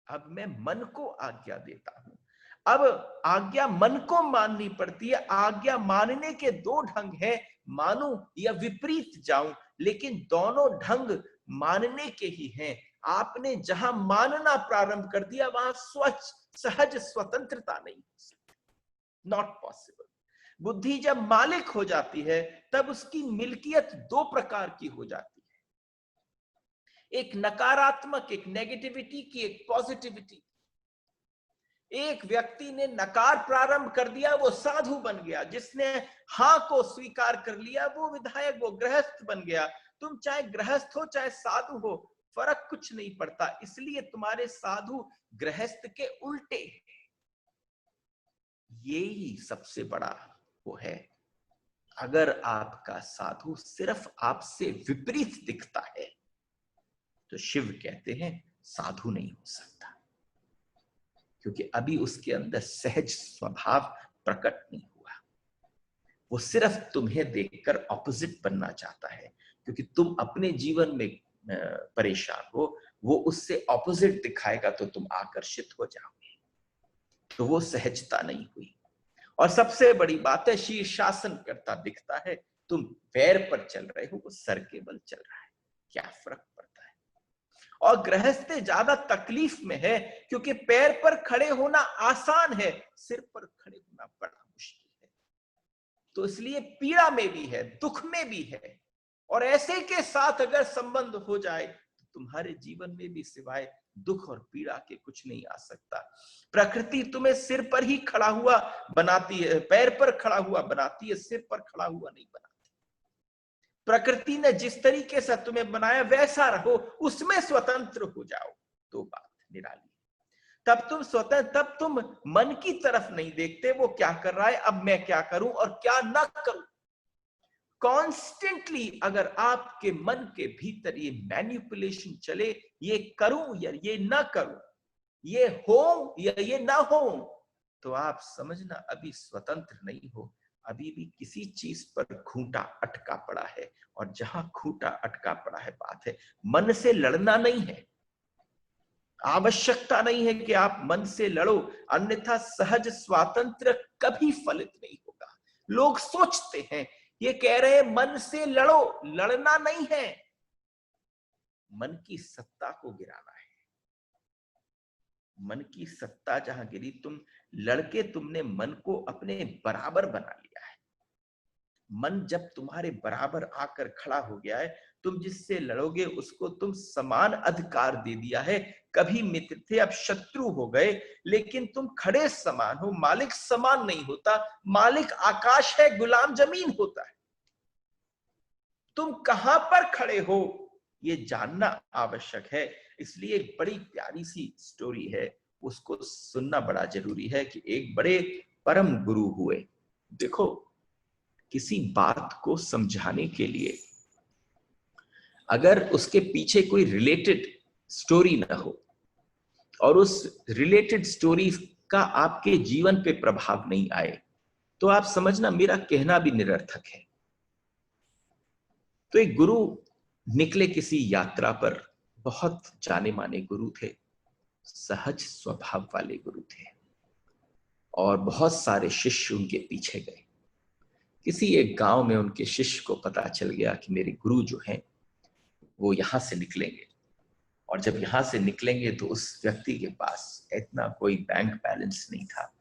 अब मैं मन को आज्ञा देता हूं। अब आज्ञा मन को माननी पड़ती है। आज्ञा मानने के दो ढंग हैं, मानूं या विपरीत जाऊं, लेकिन दोनों ढंग मानने के ही हैं। आपने जहां मानना प्रारंभ कर दिया वहां स्वच्छ सहज स्वतंत्रता नहीं हो सकती, नॉट पॉसिबल। बुद्धि जब मालिक हो जाती है तब उसकी मिल्कियत दो प्रकार की हो जाती है, एक नकारात्मक, एक नेगेटिविटी की, एक पॉजिटिविटी। एक व्यक्ति ने नकार प्रारंभ कर दिया, वो साधु बन गया। जिसने हां को स्वीकार कर लिया वो विधायक, वो गृहस्थ बन गया। तुम चाहे गृहस्थ हो चाहे साधु हो, फर्क कुछ नहीं पड़ता। इसलिए तुम्हारे साधु गृहस्थ के उल्टे। यही सबसे बड़ा वो है। अगर आपका साधु सिर्फ आपसे विपरीत दिखता है तो शिव कहते हैं साधु नहीं हो सकता, क्योंकि अभी उसके अंदर सहज स्वभाव प्रकट नहीं हुआ। वो सिर्फ तुम्हें देखकर ऑपोजिट बनना चाहता है, क्योंकि तुम अपने जीवन में परेशान हो, वो उससे ऑपोजिट दिखाएगा तो तुम आकर्षित हो जाओगे। तो वो सहजता नहीं हुई। और सबसे बड़ी बात है, शीर्षासन करता दिखता है, तुम पैर पर चल रहे हो, वो सर के बल चल रहा है, क्या फर्क पड़ता है? और गृहस्थ ज्यादा तकलीफ में है, क्योंकि पैर पर खड़े होना आसान है, सिर पर खड़े होना बड़ा मुश्किल है। तो इसलिए पीड़ा में भी है, दुख में भी है, और ऐसे के साथ अगर संबंध हो जाए तो तुम्हारे जीवन में भी सिवाय दुख और पीड़ा के कुछ नहीं आ सकता। प्रकृति तुम्हें सिर पर ही खड़ा हुआ बनाती है, पैर पर खड़ा हुआ बनाती है, सिर पर खड़ा हुआ नहीं बनाती। प्रकृति ने जिस तरीके से तुम्हें बनाया वैसा रहो, उसमें स्वतंत्र हो जाओ तो बात निराली। तब तुम स्वतंत्र, तब तुम मन की तरफ नहीं देखते वो क्या कर रहा है, अब मैं क्या करूं और क्या ना करूं। कॉन्स्टेंटली अगर आपके मन के भीतर ये मैनिपुलेशन चले, ये करूं या ये ना करूं, ये हो या ये ना हो, तो आप समझना अभी स्वतंत्र नहीं हो, अभी भी किसी चीज पर खूंटा अटका पड़ा है। और जहां खूंटा अटका पड़ा है, बात है मन से लड़ना नहीं है, आवश्यकता नहीं है कि आप मन से लड़ो, अन्यथा सहज स्वातंत्र कभी फलित नहीं होगा। लोग सोचते हैं, ये कह रहे हैं मन से लड़ो, लड़ना नहीं है, मन की सत्ता को गिराना है। मन की सत्ता जहां गिरी, तुम लड़के तुमने मन को अपने बराबर बना लिया है। मन जब तुम्हारे बराबर आकर खड़ा हो गया है, तुम जिससे लड़ोगे उसको तुम समान अधिकार दे दिया है। कभी मित्र थे, अब शत्रु हो गए, लेकिन तुम खड़े समान हो, मालिक समान नहीं होता। मालिक आकाश है, गुलाम जमीन होता है। तुम कहां पर खड़े हो ये जानना आवश्यक है। इसलिए एक बड़ी प्यारी सी स्टोरी है, उसको सुनना बड़ा जरूरी है कि एक बड़े परम गुरु हुए। देखो, किसी बात को समझाने के लिए अगर उसके पीछे कोई रिलेटेड स्टोरी ना हो और उस रिलेटेड स्टोरी का आपके जीवन पे प्रभाव नहीं आए, तो आप समझना मेरा कहना भी निरर्थक है। तो एक गुरु निकले किसी यात्रा पर, बहुत जाने माने गुरु थे, सहज स्वभाव वाले गुरु थे, और बहुत सारे शिष्य उनके पीछे गए। किसी एक गांव में उनके शिष्य को पता चल गया कि मेरे गुरु जो हैं वो यहां से निकलेंगे, और जब यहां से निकलेंगे तो उस व्यक्ति के पास इतना कोई बैंक बैलेंस नहीं था,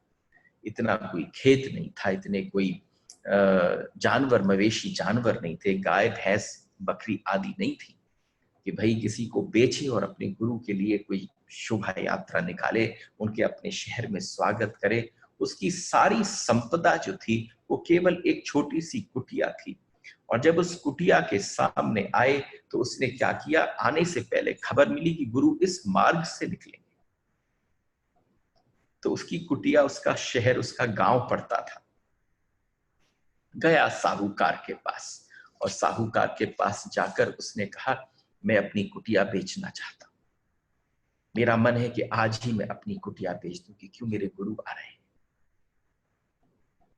इतना कोई खेत नहीं था, इतने कोई जानवर, मवेशी जानवर नहीं थे, गाय भैंस बकरी आदि नहीं थी कि भाई किसी को बेचे और अपने गुरु के लिए कोई शोभा यात्रा निकाले, उनके अपने शहर में स्वागत करे। उसकी सारी संपदा जो थी वो केवल एक छोटी सी कुटिया थी। और जब उस कुटिया के सामने आए तो उसने क्या किया, आने से पहले खबर मिली कि गुरु इस मार्ग से निकलेंगे, तो उसकी कुटिया, उसका शहर, उसका गांव पड़ता था। गया साहूकार के पास, और साहूकार के पास जाकर उसने कहा, मैं अपनी कुटिया बेचना चाहता हूं, मेरा मन है कि आज ही मैं अपनी कुटिया बेच दूं, कि क्यों, मेरे गुरु आ रहे हैं।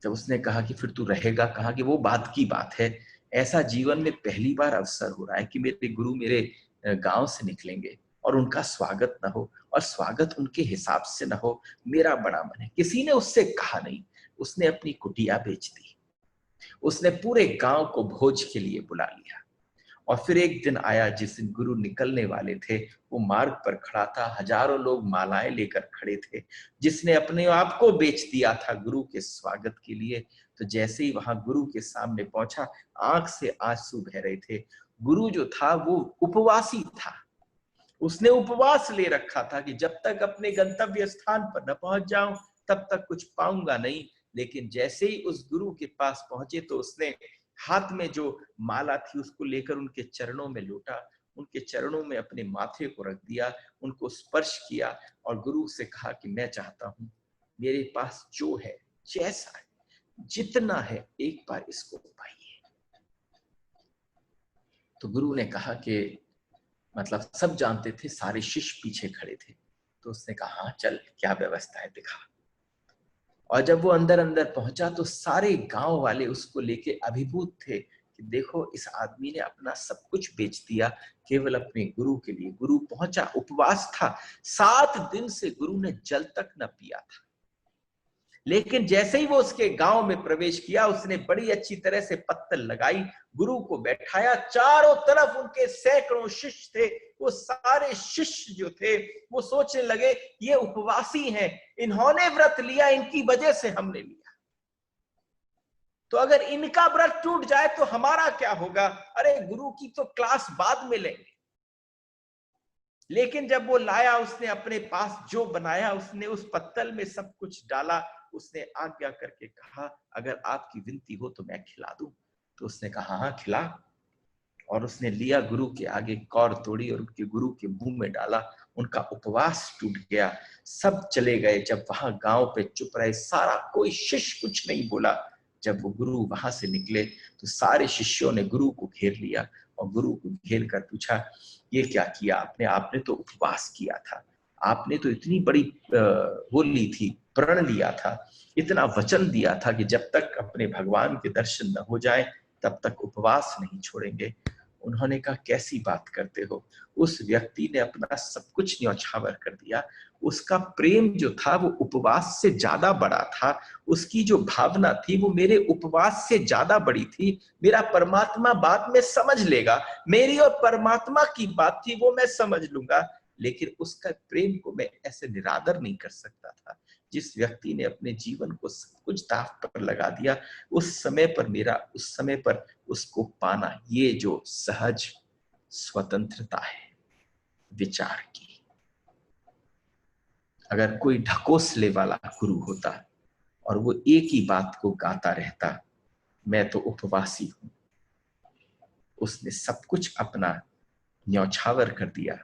जब उसने कहा कि फिर तू रहेगा कहाँ, कि वो बात की बात है, ऐसा जीवन में पहली बार अवसर हो रहा है कि मेरे गुरु मेरे गांव से निकलेंगे और उनका स्वागत ना हो, और स्वागत उनके हिसाब से ना हो, मेरा बड़ा मन है। किसी ने उससे कहा नहीं, उसने अपनी कुटिया बेच दी। उसने पूरे गांव को भोज के लिए बुला लिया। और फिर एक दिन आया जिस दिन गुरु निकलने वाले थे, वो मार्ग पर खड़ा था, हजारों लोग मालाएं लेकर खड़े थे, जिसने अपने आप को बेच दिया था गुरु के स्वागत के लिए। तो जैसे ही वहां गुरु के सामने पहुंचा, आंख से आंसू बह रहे थे। गुरु जो था वो उपवासी था, उसने उपवास ले रखा था कि जब तक अपने गंतव्य स्थान पर न पहुंच जाऊं तब तक कुछ पाऊंगा नहीं। लेकिन जैसे ही उस गुरु के पास पहुंचे तो उसने हाथ में जो माला थी उसको लेकर उनके चरणों में लौटा, उनके चरणों में अपने माथे को रख दिया, उनको स्पर्श किया और गुरु से कहा कि मैं चाहता हूं, मेरे पास जो है, जैसा है, जितना है, एक बार इसको पाइए। तो गुरु ने कहा कि मतलब सब जानते थे, सारे शिष्य पीछे खड़े थे। तो उसने कहा, हाँ चल, क्या व्यवस्था है दिखा। और जब वो अंदर अंदर पहुंचा तो सारे गांव वाले उसको लेके अभिभूत थे कि देखो, इस आदमी ने अपना सब कुछ बेच दिया केवल अपने गुरु के लिए। गुरु पहुंचा, उपवास था, 7 दिन से गुरु ने जल तक न पिया था। लेकिन जैसे ही वो उसके गांव में प्रवेश किया, उसने बड़ी अच्छी तरह से पत्तल लगाई, गुरु को बैठाया, चारों तरफ उनके सैकड़ों शिष्य थे। वो सारे शिष्य जो थे वो सोचने लगे, ये उपवासी हैं, इन्होंने व्रत लिया, इनकी वजह से हमने लिया। तो अगर इनका व्रत टूट जाए तो हमारा क्या होगा? अरे गुरु की तो क्लास बाद में लेंगे। लेकिन जब वो लाया, उसने अपने पास जो बनाया, उसने उस पत्तल में सब कुछ डाला, उसने आज्ञा करके कहा, अगर आपकी विनती हो तो मैं खिला दूं। तो उसने कहा, हाँ खिला। और उसने लिया, गुरु के आगे कौर तोड़ी और उनके गुरु के मुंह में डाला। उनका उपवास टूट गया, सब चले गए। जब वहां गांव पे चुप रहे सारा, कोई शिष्य कुछ नहीं बोला। जब वो गुरु वहां से निकले तो सारे शिष्यों ने गुरु को घेर लिया और गुरु को घेर कर पूछा, ये क्या किया आपने? आपने तो उपवास किया था, आपने तो इतनी बड़ी वो ली थी, प्रण लिया था, इतना वचन दिया था कि जब तक अपने भगवान के दर्शन न हो जाए तब तक उपवास नहीं छोड़ेंगे। उन्होंने कहा, कैसी बात करते हो? उस व्यक्ति ने अपना सब कुछ न्यौछावर कर दिया। उसका प्रेम जो था वो उपवास से ज्यादा बड़ा था। उसकी जो भावना थी वो मेरे उपवास से ज्यादा बड़ी थी। मेरा परमात्मा बाद में समझ लेगा, मेरी और परमात्मा की बात थी वो मैं समझ लूंगा, लेकिन उसका प्रेम को मैं ऐसे निरादर नहीं कर सकता था। जिस व्यक्ति ने अपने जीवन को सब कुछ दांव पर लगा दिया, उस समय पर उसको पाना, ये जो सहज स्वतंत्रता है विचार की। अगर कोई ढकोसले वाला गुरु होता और वो एक ही बात को गाता रहता, मैं तो उपवासी हूं, उसने सब कुछ अपना न्यौछावर कर दिया।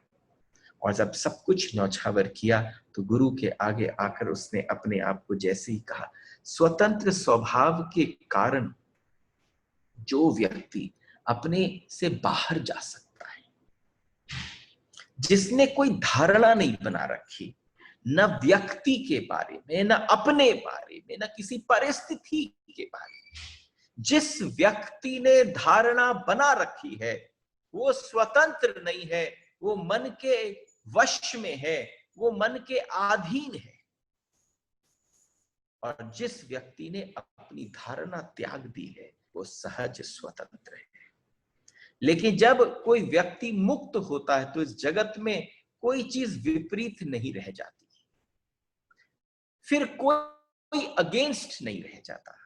और जब सब कुछ न्यौछावर किया तो गुरु के आगे आकर उसने अपने आप को जैसे ही कहा, स्वतंत्र स्वभाव के कारण जो व्यक्ति अपने से बाहर जा सकता है, जिसने कोई धारणा नहीं बना रखी, न व्यक्ति के बारे में, न अपने बारे में, न किसी परिस्थिति के बारे में, जिस व्यक्ति ने धारणा बना रखी है वो स्वतंत्र नहीं है, वो मन के वश में है, वो मन के अधीन है। और जिस व्यक्ति ने अपनी धारणा त्याग दी है वो सहज स्वतंत्र है। लेकिन जब कोई व्यक्ति मुक्त होता है तो इस जगत में कोई चीज विपरीत नहीं रह जाती, फिर कोई अगेंस्ट नहीं रह जाता।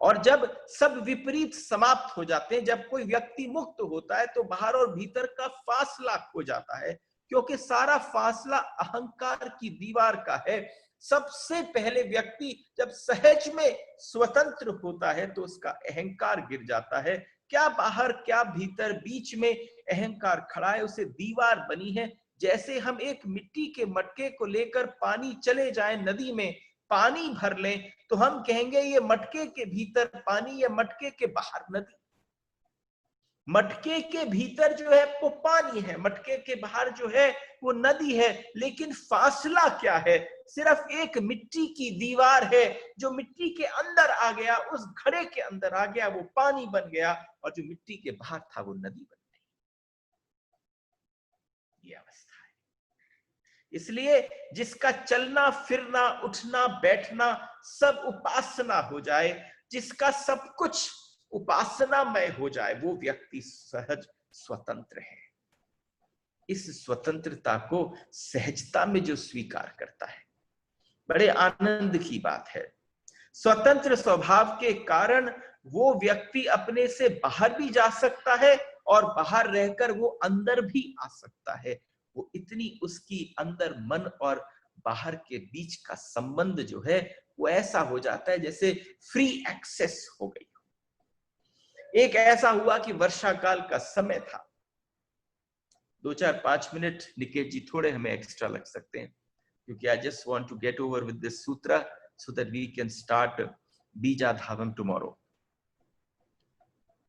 और जब सब विपरीत समाप्त हो जाते हैं, जब कोई व्यक्ति मुक्त होता है तो बाहर और भीतर का फासला हो जाता है, क्योंकि सारा फासला अहंकार की दीवार का है। सबसे पहले व्यक्ति जब सहज में स्वतंत्र होता है तो उसका अहंकार गिर जाता है। क्या बाहर क्या भीतर, बीच में अहंकार खड़ा है, उसे दीवार बनी है। जैसे हम एक मिट्टी के मटके को लेकर पानी चले जाएं, नदी में पानी भर लें, तो हम कहेंगे ये मटके के भीतर पानी या मटके के बाहर नदी। मटके के भीतर जो है वो पानी है, मटके के बाहर जो है वो नदी है। लेकिन फासला क्या है? सिर्फ एक मिट्टी की दीवार है। जो मिट्टी के अंदर आ गया, उस घड़े के अंदर आ गया, वो पानी बन गया, और जो मिट्टी के बाहर था वो नदी बन गई। ये अवस्था है। इसलिए जिसका चलना फिरना उठना बैठना सब उपासना हो जाए, जिसका सब कुछ उपासनामय हो जाए, वो व्यक्ति सहज स्वतंत्र है। इस स्वतंत्रता को सहजता में जो स्वीकार करता है, बड़े आनंद की बात है। स्वतंत्र स्वभाव के कारण वो व्यक्ति अपने से बाहर भी जा सकता है और बाहर रहकर वो अंदर भी आ सकता है। वो इतनी उसकी अंदर मन और बाहर के बीच का संबंध जो है वो ऐसा हो जाता है जैसे फ्री एक्सेस हो गई। एक ऐसा हुआ कि वर्षा काल का समय था। 2-4-5 मिनट निकेत जी थोड़े हमें एक्स्ट्रा लग सकते हैं, क्योंकि I just want to get over with this सूत्र so that we can start बीजाधावम tomorrow।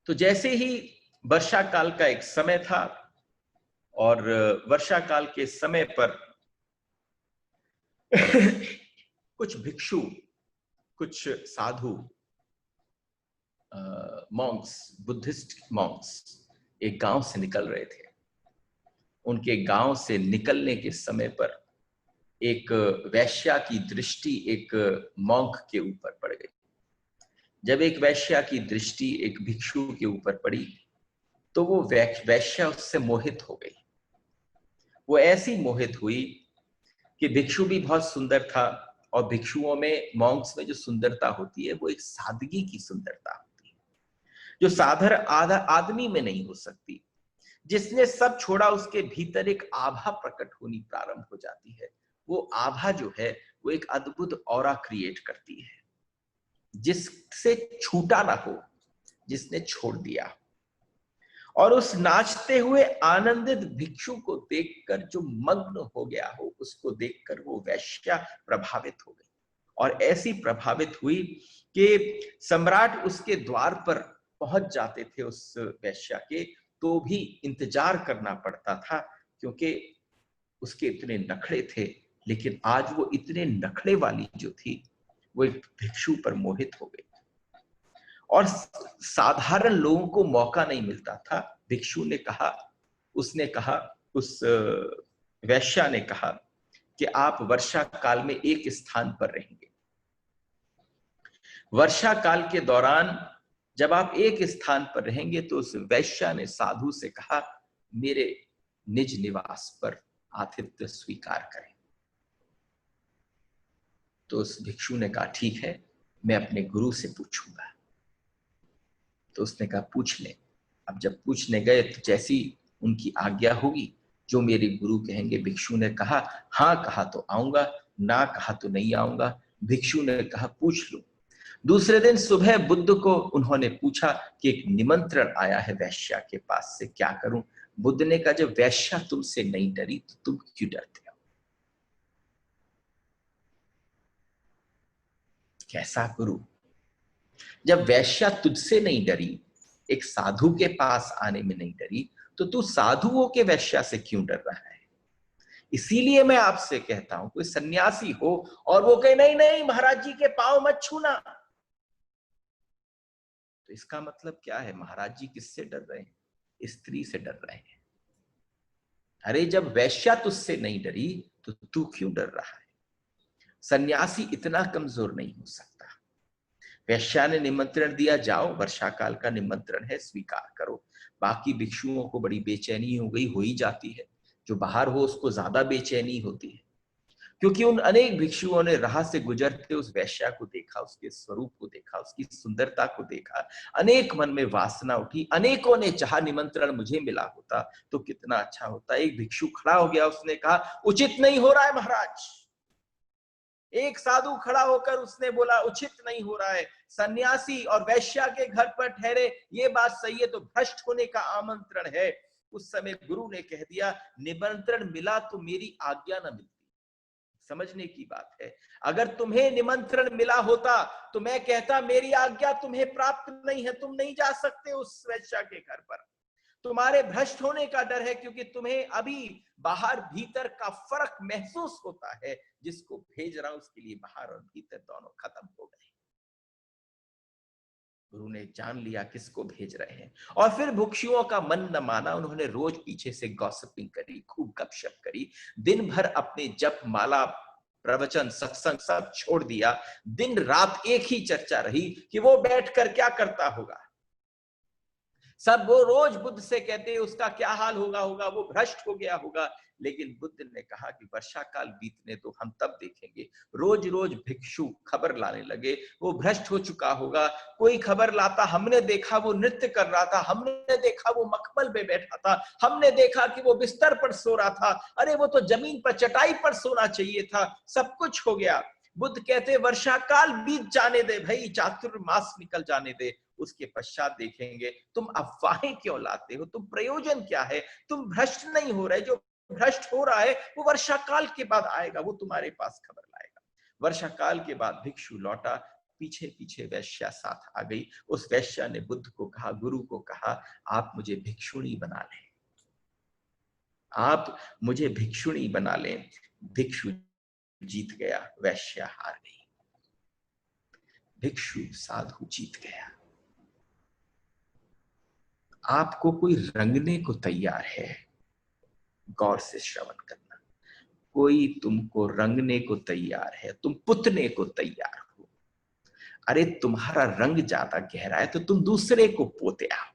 तो जैसे ही वर्षा काल का एक समय था और वर्षा काल के समय पर कुछ भिक्षु, कुछ साधु, मॉन्क्स, बुद्धिस्ट मॉन्क्स एक गांव से निकल रहे थे। उनके गांव से निकलने के समय पर एक वैश्या की दृष्टि एक मॉन्क के ऊपर पड़ गई। जब एक वैश्या की दृष्टि एक भिक्षु के ऊपर पड़ी तो वो वैश्या उससे मोहित हो गई। वो ऐसी मोहित हुई कि भिक्षु भी बहुत सुंदर था, और भिक्षुओं में, मॉन्क्स में जो सुंदरता होती है वो एक सादगी की सुंदरता होती जो साधारण आदमी में नहीं हो सकती। जिसने सब छोड़ा उसके भीतर एक आभा प्रकट होनी प्रारंभ हो जाती है। वो आभा जो है वो एक अद्भुत ऑरा क्रिएट करती है, जिससे छूटा ना हो, जिसने छोड़ दिया। और उस नाचते हुए आनंदित भिक्षु को देखकर जो मग्न हो गया हो, उसको देखकर वो वैश्या प्रभावित हो गई, और ऐसी प्रभावित हुई कि सम्राट उसके द्वार पर पहुंच जाते थे उस वैश्या के, तो भी इंतजार करना पड़ता था, क्योंकि उसके इतने नखरे थे। लेकिन आज वो इतने नखरे वाली जो थी, वो एक भिक्षु पर मोहित हो गई, और साधारण लोगों को मौका नहीं मिलता था। भिक्षु ने कहा, उसने कहा, उस वैश्या ने कहा कि आप वर्षा काल में एक स्थान पर रहेंगे। वर्षा काल के दौरान जब आप एक स्थान पर रहेंगे, तो उस वैश्या ने साधु से कहा, मेरे निज निवास पर आतिथ्य स्वीकार करें। तो उस भिक्षु ने कहा, ठीक है, मैं अपने गुरु से पूछूंगा। तो उसने कहा, पूछ ले। अब जब पूछने गए तो जैसी उनकी आज्ञा होगी, जो मेरे गुरु कहेंगे। भिक्षु ने कहा, हाँ कहा तो आऊंगा, ना कहा तो नहीं आऊंगा। भिक्षु ने कहा, पूछ लो। दूसरे दिन सुबह बुद्ध को उन्होंने पूछा कि एक निमंत्रण आया है वैश्या के पास से, क्या करूं। बुद्ध ने कहा, जब वैश्या तुमसे नहीं डरी तो तुम क्यों डरते हो? कैसा गुरु? जब वैश्या तुझसे नहीं डरी, एक साधु के पास आने में नहीं डरी, तो तू साधुओं के वैश्या से क्यों डर रहा है? इसीलिए मैं आपसे कहता हूं, कोई सन्यासी हो और वो कहे, नहीं नहीं महाराज जी के पांव मत छूना, तो इसका मतलब क्या है? महाराज जी किससे डर रहे हैं? स्त्री से डर रहे हैं। अरे जब वैश्या तुझसे नहीं डरी तो तू क्यों डर रहा है? सन्यासी इतना कमजोर नहीं हो सकता। वैश्या ने निमंत्रण दिया, जाओ, वर्षा काल का निमंत्रण है, स्वीकार करो। बाकी भिक्षुओं को बड़ी बेचैनी हो गई, हो ही जाती है। जो बाहर हो उसको ज्यादा बेचैनी होती है, क्योंकि उन अनेक भिक्षुओं ने राह से गुजरते उस वैश्या को देखा, उसके स्वरूप को देखा, उसकी सुंदरता को देखा। अनेक मन में वासना उठी। अनेकों ने चाहा, निमंत्रण मुझे मिला होता तो कितना अच्छा होता। एक भिक्षु खड़ा हो गया, उसने कहा, उचित नहीं हो रहा है महाराज। एक साधु खड़ा होकर उसने बोला, उचित नहीं हो रहा है, सन्यासी और वैश्या के घर पर ठहरे, ये बात सही है, तो भ्रष्ट होने का आमंत्रण है। उस समय गुरु ने कह दिया, निमंत्रण मिला तो मेरी आज्ञा न मिलती। समझने की बात है। अगर तुम्हें निमंत्रण मिला होता तो मैं कहता, मेरी आज्ञा तुम्हें प्राप्त नहीं है, तुम नहीं जा सकते उस वैश्या के घर पर। तुम्हारे भ्रष्ट होने का डर है, क्योंकि तुम्हें अभी बाहर भीतर का फर्क महसूस होता है। जिसको भेज रहा हूं उसके लिए बाहर और भीतर दोनों खत्म हो गए। गुरु ने जान लिया किसको भेज रहे हैं। और फिर भिक्षुओं का मन न माना, उन्होंने रोज पीछे से गॉसिपिंग करी, खूब गपशप करी। दिन भर अपने जप माला, प्रवचन, सत्संग सब छोड़ दिया। दिन रात एक ही चर्चा रही कि वो बैठकर क्या करता होगा। सब वो रोज बुद्ध से कहते, उसका क्या हाल होगा, वो भ्रष्ट हो गया होगा। लेकिन बुद्ध ने कहा कि वर्षा काल बीतने तो हम तब देखेंगे। रोज रोज भिक्षु खबर लाने लगे, वो भ्रष्ट हो चुका होगा। कोई खबर लाता, हमने देखा वो नृत्य कर रहा था, हमने देखा वो मखमल में बैठा था, हमने देखा कि वो बिस्तर पर सो रहा था, अरे वो तो जमीन पर चटाई पर सोना चाहिए था। सब कुछ हो गया। बुद्ध कहते, वर्षा काल बीत जाने दे भाई, चातुर्मास निकल जाने दे, उसके पश्चात देखेंगे। तुम अफवाहें क्यों लाते हो? तुम प्रयोजन क्या है? तुम भ्रष्ट नहीं हो रहे। जो भ्रष्ट हो रहा है वो वर्षा काल के बाद आएगा, वो तुम्हारे पास खबर लाएगा। वर्षा काल के बाद भिक्षु लौटा, पीछे पीछे वैश्या साथ आ गई। उस वैश्या ने बुद्ध को कहा, गुरु को कहा, आप मुझे भिक्षुणी बना लें, आप मुझे भिक्षुणी बना लें। भिक्षु जीत गया, वैश्या हार गई। भिक्षु साधु जीत गया। आपको कोई रंगने को तैयार है, गौर से श्रवण करना। कोई तुमको रंगने को तैयार है, तुम पुतने को तैयार हो। अरे तुम्हारा रंग ज्यादा गहरा है तो तुम दूसरे को पोते आओ।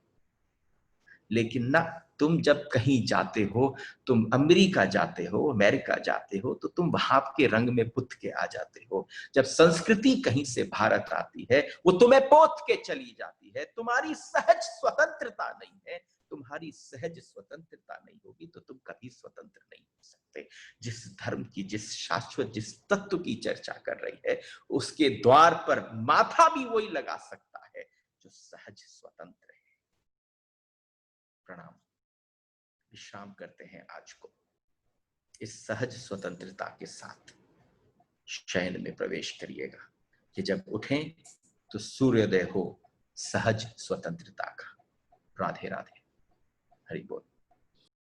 लेकिन ना, तुम जब कहीं जाते हो, तुम अमेरिका जाते हो, अमेरिका जाते हो, तो तुम वहां के रंग में पुत के आ जाते हो। जब संस्कृति कहीं से भारत आती है, वो तुम्हें पोत के चली जाती है। तुम्हारी सहज स्वतंत्रता नहीं है, तुम्हारी सहज स्वतंत्रता नहीं होगी तो तुम कभी स्वतंत्र नहीं हो सकते। जिस धर्म की, जिस शाश्वत, जिस तत्व की चर्चा कर रही है, उसके द्वार पर माथा भी वही लगा सकता है जो सहज स्वतंत्र है। प्रणाम। विश्राम करते हैं आज को इस सहज स्वतंत्रता के साथ। शयन में प्रवेश करिएगा कि जब उठें तो सूर्योदय हो सहज स्वतंत्रता का। राधे राधे। हरि बोल।